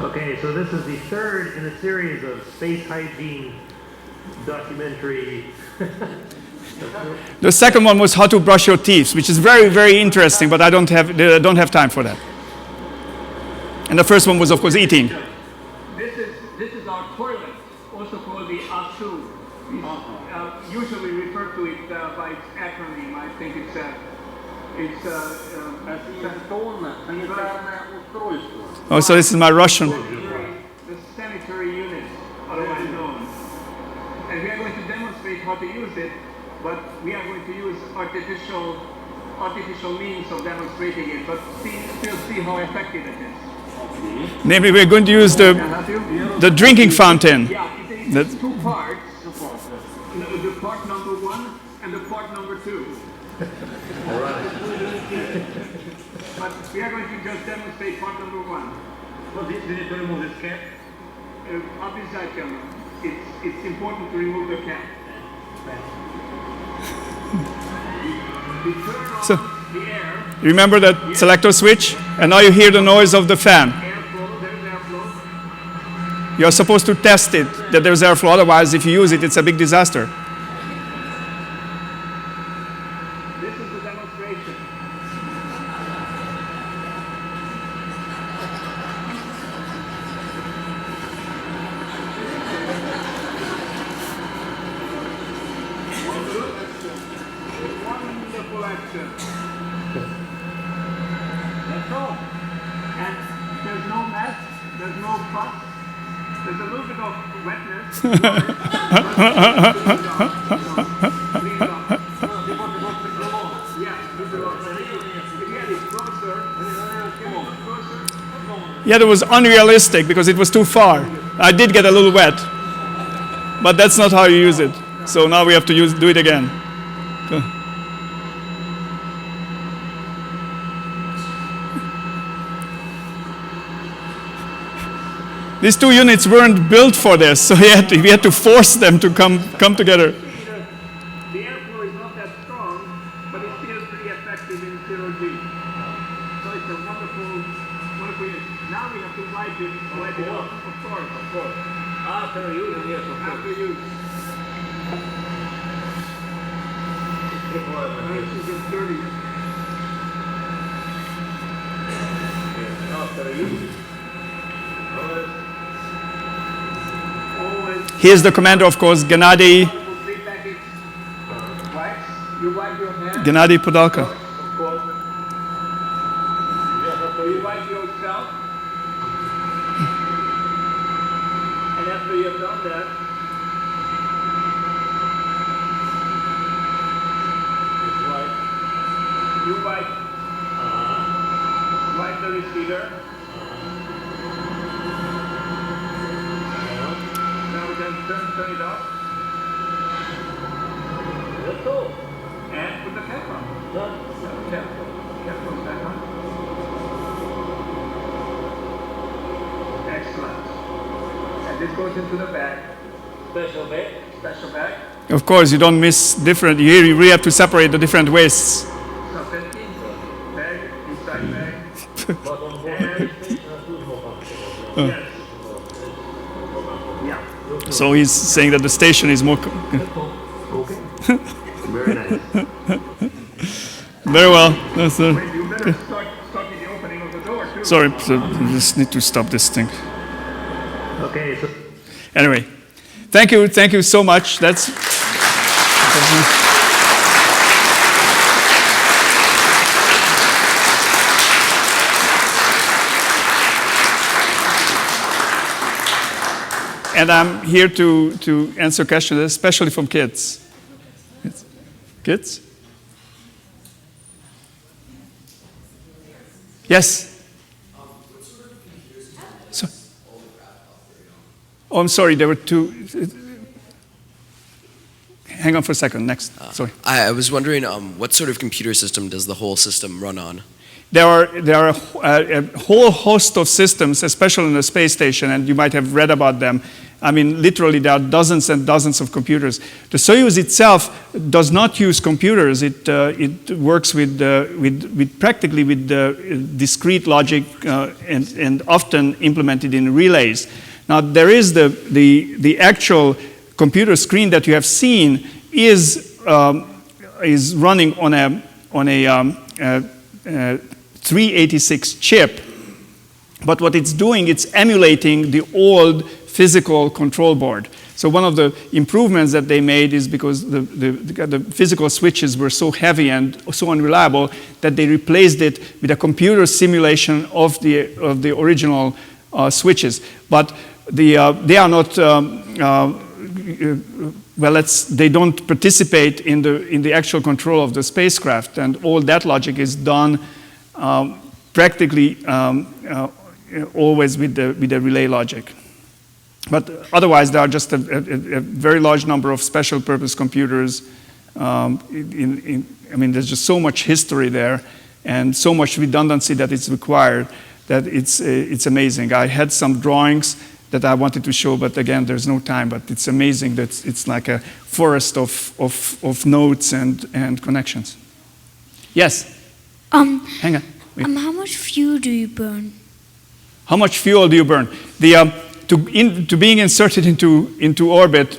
Okay, so this is the third in a series of space hygiene documentary. The second one was how to brush your teeth, which is very, very interesting, but I don't have time for that. And the first one was, of course, eating. This is our toilet, also called the ASU. Usually referred to it by its acronym. I think it's Oh, so this is my Russian. the sanitary unit, otherwise known. And we are going to demonstrate how to use it, but we are going to use artificial means of demonstrating it, but still see how effective it is. Namely, we're going to use the drinking fountain. Yeah, it's two parts. The part number 1 and the part number 2. But we are going to just demonstrate part number 1. Well, did it remove this cap? It's important to remove the cap. We turn on So, the air. remember that selector switch? And now you hear the noise of the fan. Airflow, there's airflow. You're supposed to test it, that there's airflow. Otherwise, if you use it, it's a big disaster. This is the demonstration. Wonderful action. That's all. And there's no mess, there's no fuss, there's a little bit of wetness. Yeah, that was unrealistic because it was too far. I did get a little wet, but that's not how you use it. So now we have to do it again. These two units weren't built for this, so we had to force them to come together. The airflow is not that strong, but it's still pretty effective in 0G. So it's a wonderful unit. Now we have to wipe it off, of course. After use, yes, of course. After use. This is dirty. After use. Always. Here's the commander, of course, Gennady You wipe your hands. Gennady Podolka. Of course. You wipe yourself. And after you have done that, You wipe the receiver. Now we can turn it off. That's all. And put the cap on. Done. Cap goes back on. Excellent. And this goes into the bag. Special bag. Special bag. Of course, you don't miss different. Here you really have to separate the different wastes. Salvetti, bag, inside bag. But on board the station has two more functions. Yes. Yeah. So he's saying that the station is more. Okay. Very nice. Very well. That's, Wait, you better start with the opening of the door too. sorry, so I just need to stop this thing. Okay, so Anyway, thank you so much. That's. And I'm here to answer questions, especially from kids. Kids? Yes? So, oh, I'm sorry, there were two. Hang on for a second, next. Sorry. I was wondering, what sort of computer system does the whole system run on? There are a whole host of systems, especially in the space station, and you might have read about them. I mean, literally, there are dozens and dozens of computers. The Soyuz itself does not use computers. It works with practically with discrete logic and often implemented in relays. Now, there is the actual computer screen that you have seen is running on a 386 chip, but what it's doing, it's emulating the old physical control board. So one of the improvements that they made is because the physical switches were so heavy and so unreliable that they replaced it with a computer simulation of the original switches. But they are not they don't participate in the actual control of the spacecraft, and all that logic is done practically always with the relay logic. But otherwise, there are just a very large number of special purpose computers. I mean, there's just so much history there and so much redundancy that is required that it's amazing. I had some drawings that I wanted to show, but again, there's no time. But it's amazing that it's like a forest of nodes and connections. Yes? Hang on. Wait. How much fuel do you burn? How much fuel do you burn? To being inserted into orbit,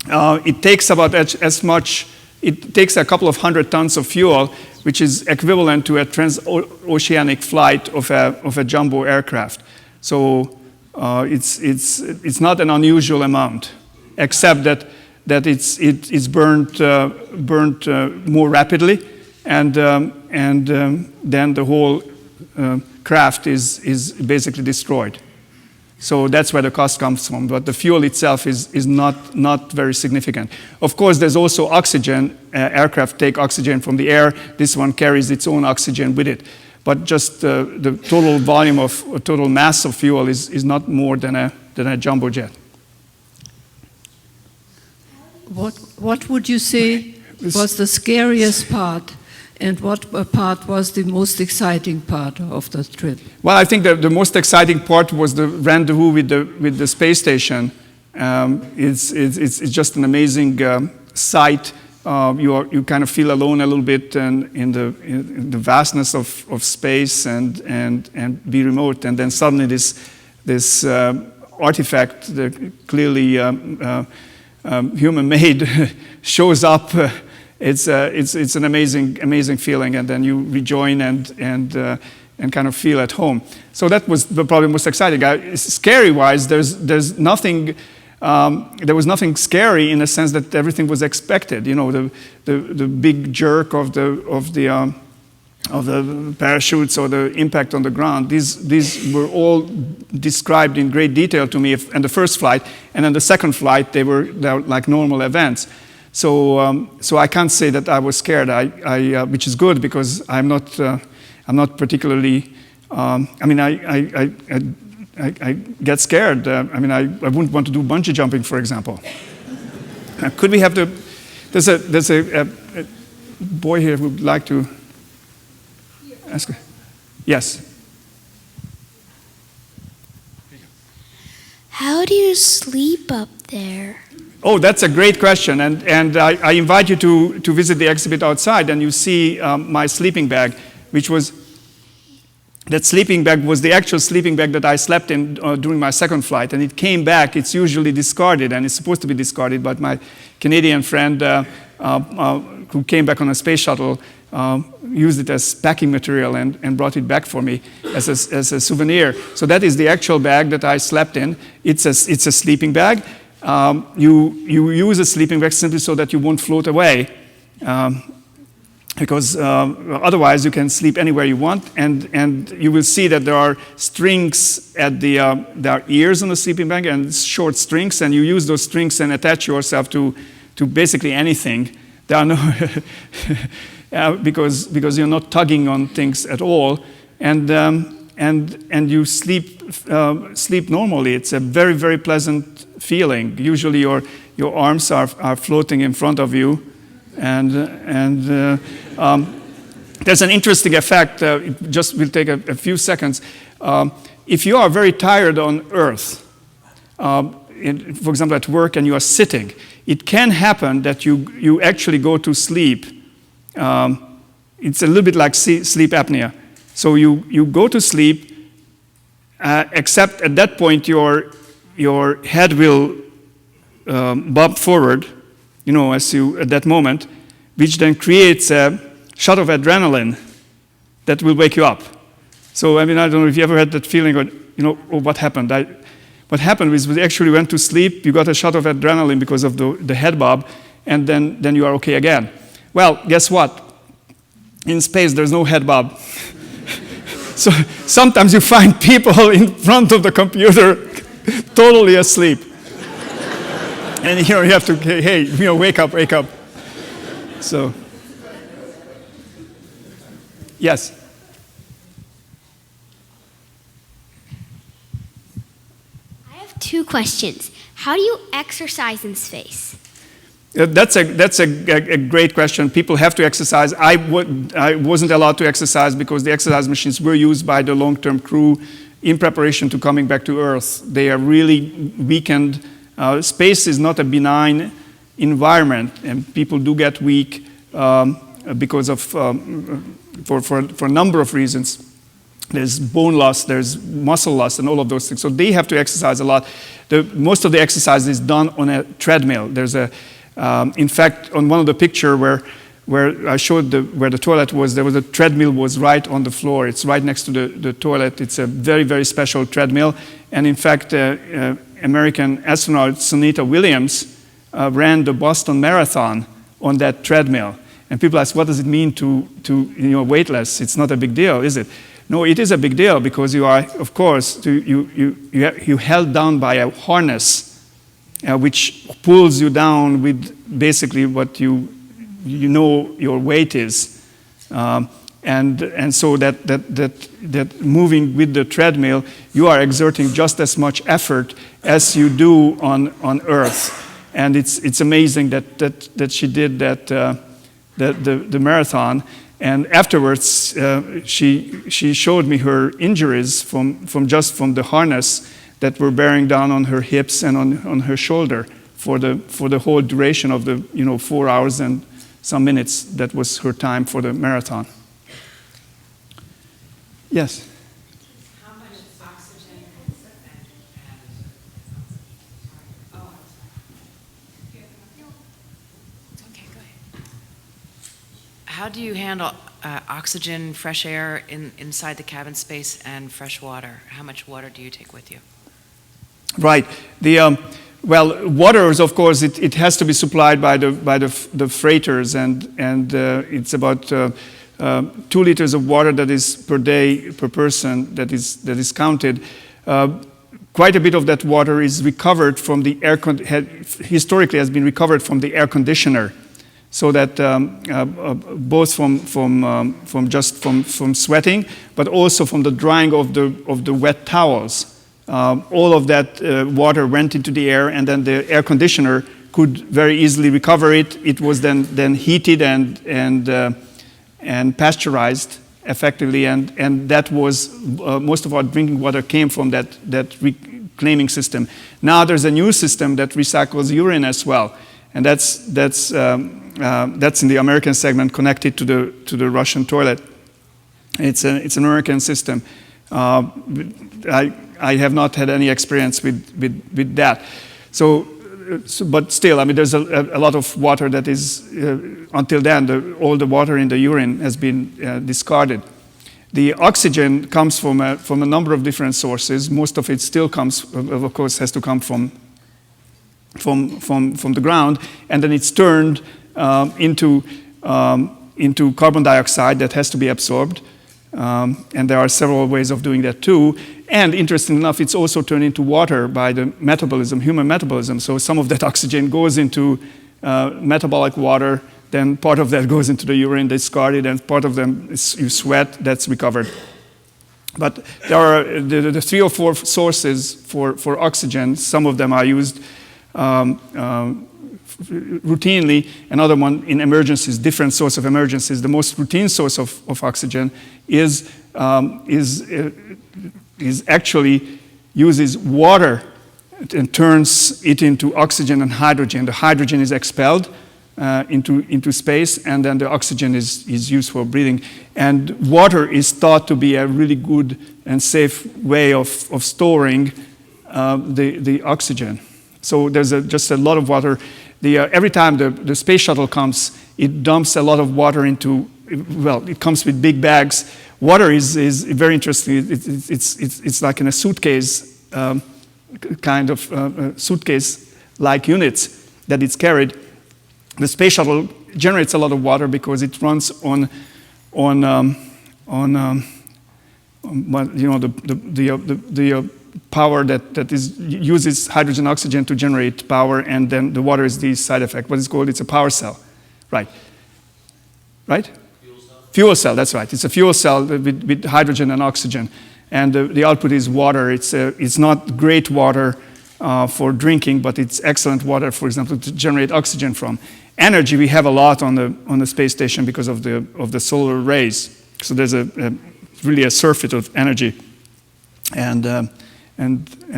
it takes about as much. It takes a couple of 100 tons of fuel, which is equivalent to a transoceanic flight of a jumbo aircraft. So it's not an unusual amount, except that it's burnt more rapidly, and then the whole craft is basically destroyed. So that's where the cost comes from. But the fuel itself is not very significant. Of course, there's also oxygen. Aircraft take oxygen from the air. This one carries its own oxygen with it. But just the total volume total mass of fuel is not more than a jumbo jet. What would you say was the scariest part? And what part was the most exciting part of the trip? Well, I think the most exciting part was the rendezvous with the space station. It's just an amazing sight. You kind of feel alone a little bit in the vastness of space and be remote, and then suddenly this artifact, clearly human-made, shows up. It's an amazing feeling, and then you rejoin and kind of feel at home. So that was probably most exciting. Scary-wise, there's nothing. There was nothing scary in the sense that everything was expected. You know, the big jerk of the parachutes or the impact on the ground. These were all described in great detail to me in the first flight, and then the second flight they were like normal events. So I can't say that I was scared, which is good because I'm not particularly. I get scared. I wouldn't want to do bungee jumping, for example. Could we have there's a boy here who would like to ask. Yes. How do you sleep up there? Oh, that's a great question, and I invite you to visit the exhibit outside, and you see my sleeping bag, that sleeping bag was the actual sleeping bag that I slept in during my second flight, and it came back. It's usually discarded, and it's supposed to be discarded, but my Canadian friend who came back on a space shuttle used it as packing material and brought it back for me as a souvenir. So that is the actual bag that I slept in. It's a sleeping bag. You use a sleeping bag simply so that you won't float away, because otherwise you can sleep anywhere you want. And you will see that there are strings there are ears on the sleeping bag and short strings, and you use those strings and attach yourself to basically anything. There are no because you're not tugging on things at all, and you sleep normally. It's a very, very pleasant feeling. Usually your arms are floating in front of you, and there's an interesting effect. It just will take a few seconds. If you are very tired on Earth, for example at work, and you are sitting, it can happen that you actually go to sleep. It's a little bit like sleep apnea. So you go to sleep, except at that point your head will bob forward, at that moment, which then creates a shot of adrenaline that will wake you up. So I don't know if you ever had that feeling, what happened? What happened is we actually went to sleep, you got a shot of adrenaline because of the head bob, and then you are okay again. Well, guess what? In space, there's no head bob. So sometimes you find people in front of the computer totally asleep. And you have to, hey, wake up. So, yes. I have two questions. How do you exercise in space? That's a great question. People have to exercise. I wasn't allowed to exercise because the exercise machines were used by the long-term crew in preparation to coming back to Earth. They are really weakened. Space is not a benign environment, and people do get weak because of for a number of reasons. There's bone loss, there's muscle loss, and all of those things. So they have to exercise a lot. Most of the exercise is done on a treadmill. There's in fact, on one of the pictures where I showed where the toilet was, there was a treadmill was right on the floor. It's right next to the toilet. It's a very, very special treadmill. And in fact, American astronaut Sunita Williams ran the Boston Marathon on that treadmill. And people ask, what does it mean to weightless? It's not a big deal, is it? No, it is a big deal because you are, of course, you held down by a harness which pulls you down with basically what your weight is, and so that moving with the treadmill, you are exerting just as much effort as you do on Earth, and it's amazing that she did that the marathon, and afterwards she showed me her injuries from the harness that were bearing down on her hips and on her shoulder for the whole duration of the 4 hours and some minutes that was her time for the marathon. Yes. How much oxygen It's okay, go ahead. How do you handle oxygen, fresh air inside the cabin space, and fresh water? How much water do you take with you? Right. Well, water is, of course, it has to be supplied by the freighters, and it's about 2 liters of water that is per day per person that is counted. quite a bit of that water is recovered from the historically has been recovered from the air conditioner, so that both from sweating, but also from the drying of the wet towels. All of that water went into the air, and then the air conditioner could very easily recover it. It was then heated and pasteurized effectively, and that was most of our drinking water came from that reclaiming system. Now there's a new system that recycles urine as well, and that's in the American segment connected to the Russian toilet. It's an American system. I have not had any experience with that. But still, I mean, there's a lot of water that is, until then, all the water in the urine has been discarded. The oxygen comes from a number of different sources. Most of it still comes, of course, has to come from the ground, and then it's turned into carbon dioxide that has to be absorbed. And there are several ways of doing that too. And interesting enough, it's also turned into water by the metabolism, human metabolism. So some of that oxygen goes into metabolic water, then part of that goes into the urine, discarded, and part of them is you sweat, that's recovered. But there are the 3 or 4 sources for oxygen. Some of them are used routinely, another one in emergencies, different source of emergencies. The most routine source of oxygen is actually uses water and turns it into oxygen and hydrogen. The hydrogen is expelled into space, and then the oxygen is used for breathing. And water is thought to be a really good and safe way of storing the oxygen. So there's just a lot of water. Every time the space shuttle comes, it dumps a lot of water into, well, it comes with big bags. Water is very interesting. It's like in a suitcase, kind of suitcase-like units that it's carried. The space shuttle generates a lot of water because it runs on the power that uses hydrogen oxygen to generate power, and then the water is the side effect. What is called? It's a power cell, right? Fuel cell, that's right. It's a fuel cell with hydrogen and oxygen, and the output is water. It's not great water for drinking, but it's excellent water, for example, to generate oxygen from. Energy we have a lot on the space station because of the solar rays. So there's really a surfeit of energy, and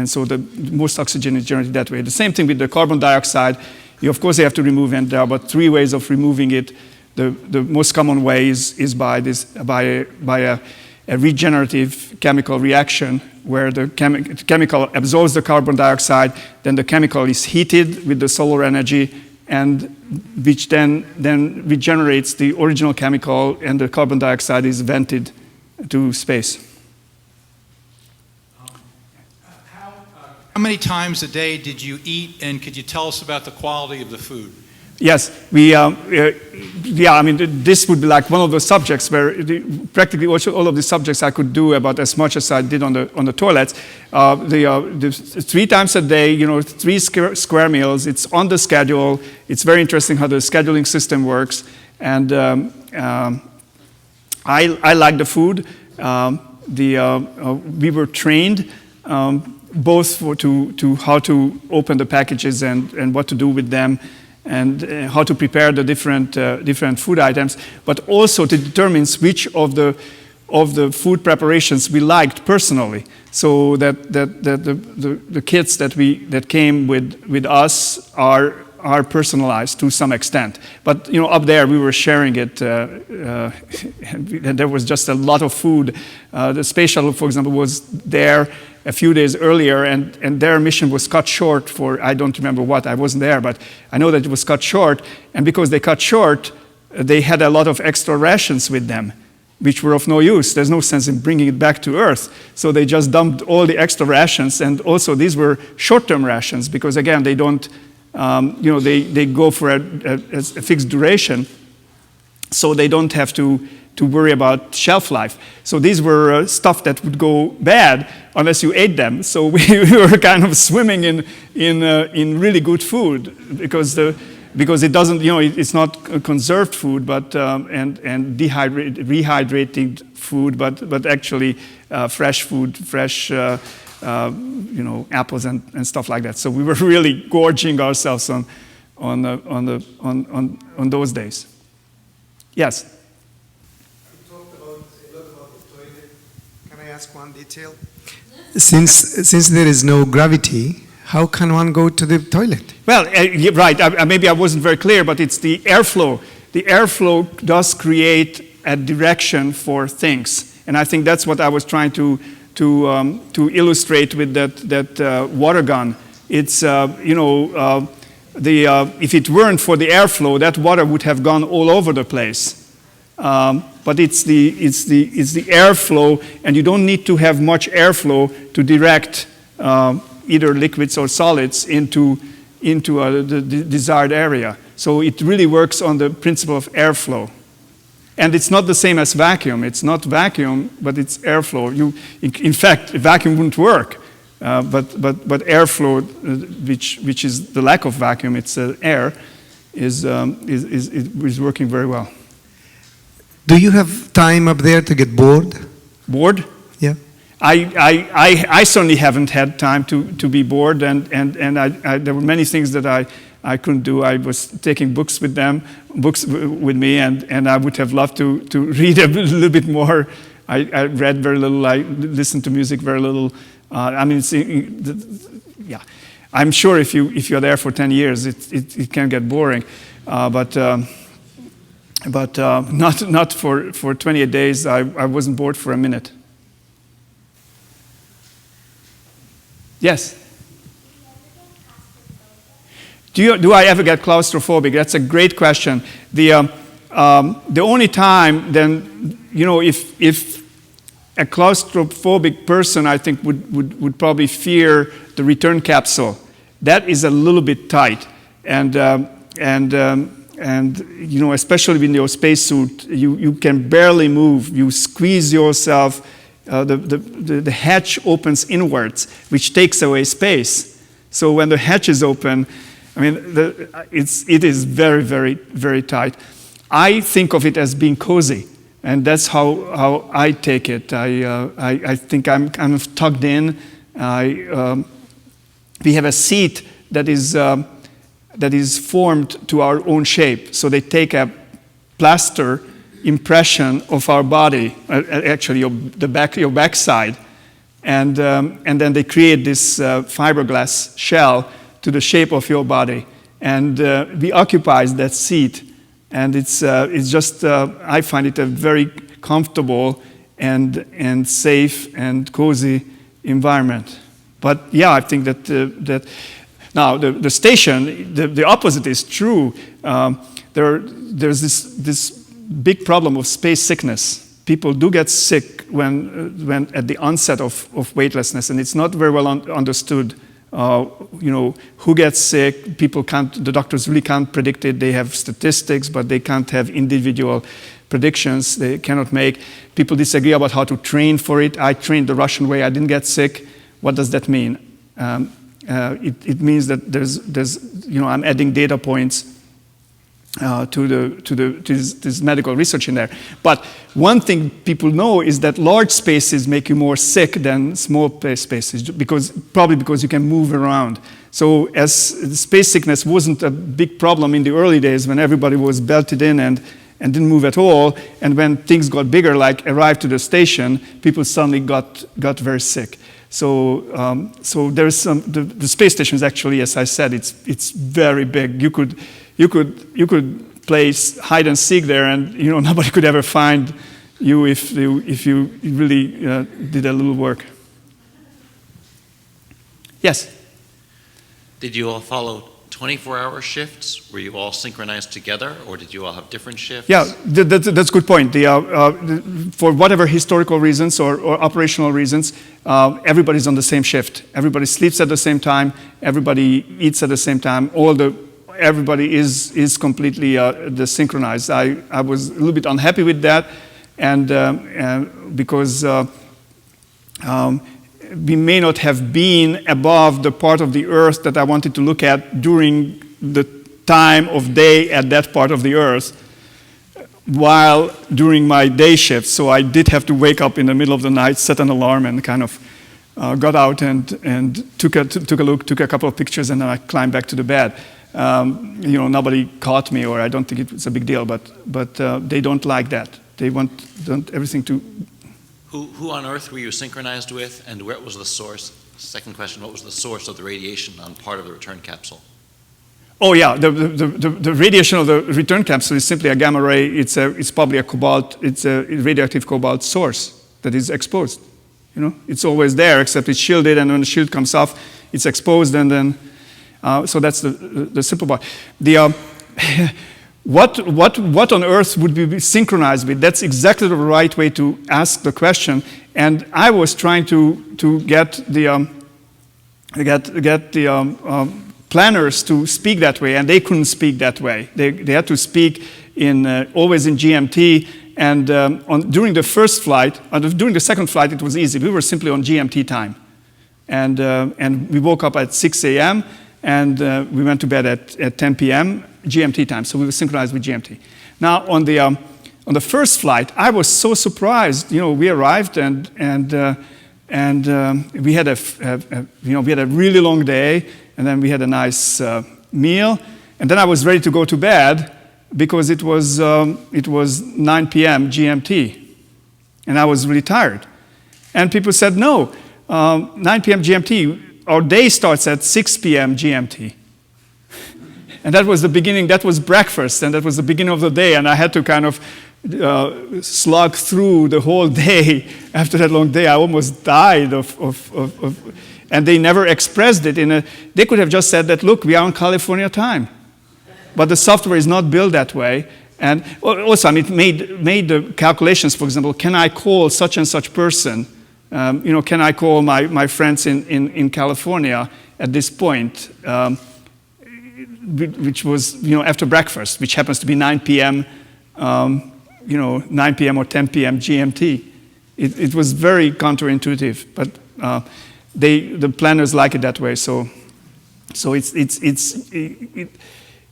so the most oxygen is generated that way. The same thing with the carbon dioxide. Of course, you have to remove, and there are about 3 ways of removing it. The most common way is by a regenerative chemical reaction, where the chemical absorbs the carbon dioxide, then the chemical is heated with the solar energy, and which then regenerates the original chemical, and the carbon dioxide is vented to space. How many times a day did you eat, and could you tell us about the quality of the food? Yes, I mean, this would be like one of those subjects where practically all of the subjects I could do about as much as I did on the toilets. The 3 times a day, 3 square meals. It's on the schedule. It's very interesting how the scheduling system works, and I like the food. We were trained both to how to open the packages and what to do with them, and how to prepare the different food items, but also to determine which of the food preparations we liked personally, so that the kits that came with us are personalized to some extent. But up there we were sharing it, and there was just a lot of food. The space shuttle, for example, was there a few days earlier, and their mission was cut short for, I don't remember what, I wasn't there, but I know that it was cut short, and because they cut short, they had a lot of extra rations with them, which were of no use. There's no sense in bringing it back to Earth, so they just dumped all the extra rations, and also these were short-term rations, because again, they don't, they go for a fixed duration, so they don't have to worry about shelf life. So these were stuff that would go bad unless you ate them. So we were kind of swimming in really good food because it doesn't, it's not conserved food, but and rehydrating food, but actually fresh food, fresh apples and stuff like that. So we were really gorging ourselves on those days. Yes. Can I ask one detail? Since there is no gravity, how can one go to the toilet? Well, right. Maybe I wasn't very clear, but it's the airflow. The airflow does create a direction for things, and I think that's what I was trying to illustrate with that water gun. It's if it weren't for the airflow, that water would have gone all over the place. But it's the airflow, and you don't need to have much airflow to direct either liquids or solids into the desired area. So it really works on the principle of airflow. And it's not the same as vacuum. It's not vacuum, but it's airflow. In fact, vacuum wouldn't work. But airflow, which is the lack of vacuum, it's air, is working very well. Do you have time up there to get bored? Bored? Yeah. I certainly haven't had time to be bored, and there were many things that I couldn't do. I was taking books with me, and I would have loved to read a little bit more. I read very little. I listened to music very little. Yeah. I'm sure if you're there for 10 years, it can get boring, but not for 28 days. I wasn't bored for a minute. Yes. Do I ever get claustrophobic? That's a great question. The only time then, if a claustrophobic person, I think, would probably fear the return capsule. That is a little bit tight, and especially in your spacesuit, you can barely move. You squeeze yourself. The hatch opens inwards, which takes away space. So when the hatch is open, it is very, very, very tight. I think of it as being cozy. And that's how I take it. I think I'm kind of tugged in. We have a seat that is formed to our own shape. So they take a plaster impression of our body, actually your backside, and then they create this fiberglass shell to the shape of your body, and we occupy that seat. And it's just I find it a very comfortable and safe and cozy environment. But yeah, I think that now the station, the opposite is true. There's this big problem of space sickness. People do get sick when at the onset of weightlessness, and it's not very well understood. Who gets sick? The doctors really can't predict it. They have statistics, but they can't have individual predictions. They cannot make. People disagree about how to train for it. I trained the Russian way. I didn't get sick. What does that mean? It means that I'm adding data points to this medical research in there. But one thing people know is that large spaces make you more sick than small spaces, probably because you can move around. So as space sickness wasn't a big problem in the early days when everybody was belted in and didn't move at all, and when things got bigger, like arrived to the station, people suddenly got very sick. So there's the space station is actually, as I said, it's very big. You could play hide and seek there, and nobody could ever find you if you really did a little work. Yes. Did you all follow 24-hour shifts? Were you all synchronized together, or did you all have different shifts? Yeah, that's a good point. For whatever historical reasons or operational reasons, everybody's on the same shift. Everybody sleeps at the same time. Everybody eats at the same time. everybody is completely desynchronized. I was a little bit unhappy with that, and because we may not have been above the part of the Earth that I wanted to look at during the time of day at that part of the Earth, while during my day shift. So I did have to wake up in the middle of the night, set an alarm, and kind of got out and took a look, took a couple of pictures, and then I climbed back to the bed. Nobody caught me, or I don't think it was a big deal, but they don't like that. They want everything to... Who on Earth were you synchronized with, and where was the source? Second question, what was the source of the radiation on part of the return capsule? Oh yeah, the radiation of the return capsule is simply a gamma ray. It's probably a cobalt. It's a radioactive cobalt source that is exposed. It's always there, except it's shielded, and when the shield comes off, it's exposed, and then so that's the simple part. What on earth would we be synchronized with? That's exactly the right way to ask the question. And I was trying to get the planners to speak that way, and they couldn't speak that way. They had to speak always in GMT. And during the first flight, during the second flight, it was easy. We were simply on GMT time, and we woke up at 6 a.m. and we went to bed at 10 p.m. GMT time. So we were synchronized with GMT. Now on the first flight, I was so surprised. We arrived and we had a really long day. And then we had a nice meal, and then I was ready to go to bed because it was 9 p.m. GMT, and I was really tired. And people said, no, 9 p.m. GMT, our day starts at 6 p.m. GMT. And that was the beginning, that was breakfast, and that was the beginning of the day, and I had to kind of slog through the whole day. After that long day, I almost died and they never expressed it they could have just said that, look, we are on California time. But the software is not built that way. And also, it made the calculations, for example, can I call such and such person? Can I call my friends in California at this point? Which was, after breakfast, which happens to be 9 p.m., 9 p.m. or 10 p.m. GMT. It was very counterintuitive, but the planners like it that way. So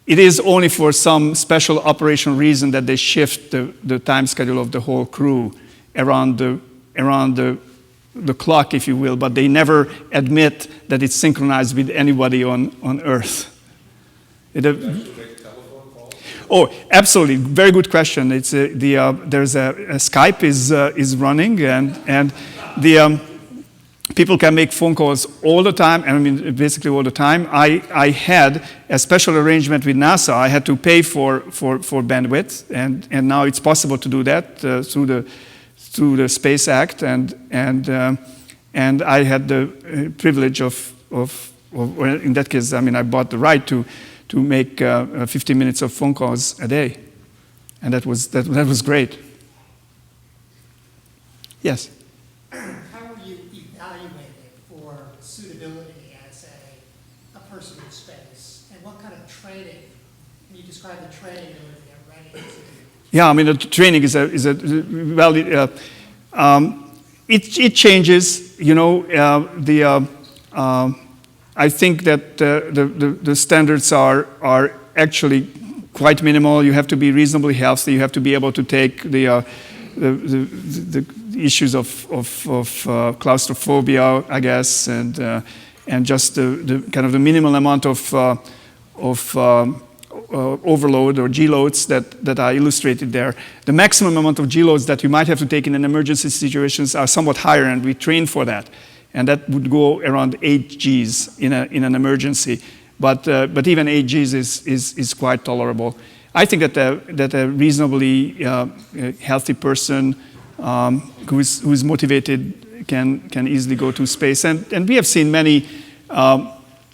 it is only for some special operational reason that they shift the time schedule of the whole crew around the clock, if you will. But they never admit that it's synchronized with anybody on Earth. Oh, absolutely! Very good question. It's there's a Skype is running, and the people can make phone calls all the time. I mean, basically all the time. I had a special arrangement with NASA. I had to pay for bandwidth, and now it's possible to do that through the Space Act, and I had the privilege of in that case, I mean, I bought the right to make 15 minutes of phone calls a day, and that was great. Yes. How were you evaluated for suitability as a person in space, and what kind of training? Can you describe the training in order to get ready? Yeah, I mean, the training is it changes. I think that the standards are actually quite minimal. You have to be reasonably healthy. You have to be able to take the issues of claustrophobia, I guess, and just the kind of the minimal amount of overload or G-loads that are illustrated there. The maximum amount of G-loads that you might have to take in an emergency situations are somewhat higher, and we train for that. And that would go around 8 Gs in an emergency. But even 8 Gs is quite tolerable. I think that a reasonably healthy person who's motivated can easily go to space. And we have seen many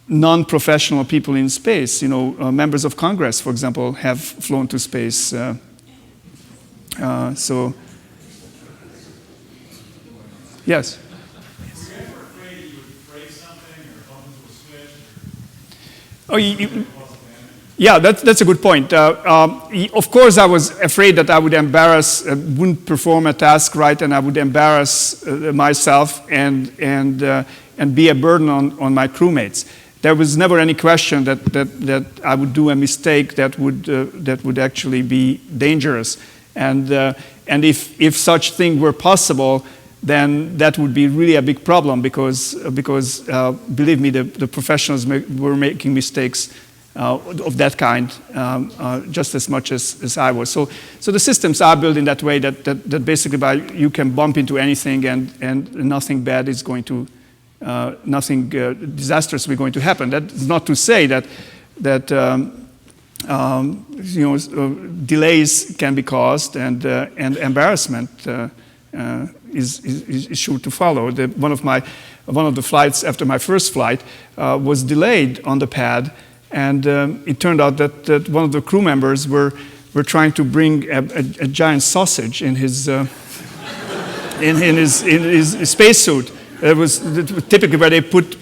non-professional people in space. Members of Congress, for example, have flown to space. So, yes. Oh, Yeah, that's a good point. Of course, I was afraid that I would wouldn't perform a task right, and I would embarrass myself and be a burden on my crewmates. There was never any question that I would do a mistake that would actually be dangerous. And if such thing were possible, then that would be really a big problem because believe me, the professionals were making mistakes of that kind just as much as I was. So the systems are built in that way that basically you can bump into anything and nothing bad is going to, nothing disastrous is going to happen. That's not to say that delays can be caused and embarrassment is sure to follow. One of the flights after my first flight was delayed on the pad. And it turned out that one of the crew members were trying to bring a giant sausage in his in his spacesuit. It was typically where they put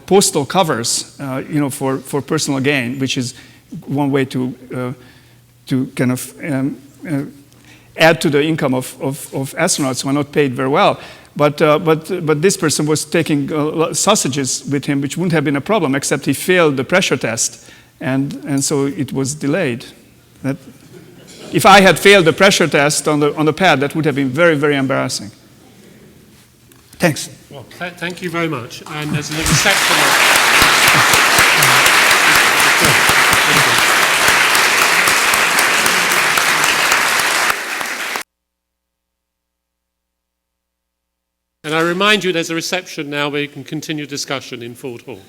postal covers, for personal gain, which is one way to kind of add to the income of astronauts who are not paid very well. But this person was taking sausages with him, which wouldn't have been a problem, except he failed the pressure test, and so it was delayed. If I had failed the pressure test on the pad, that would have been very, very embarrassing. Thanks. Well, thank you very much. And there's an reception. And I remind you there's a reception now where you can continue discussion in Ford Hall.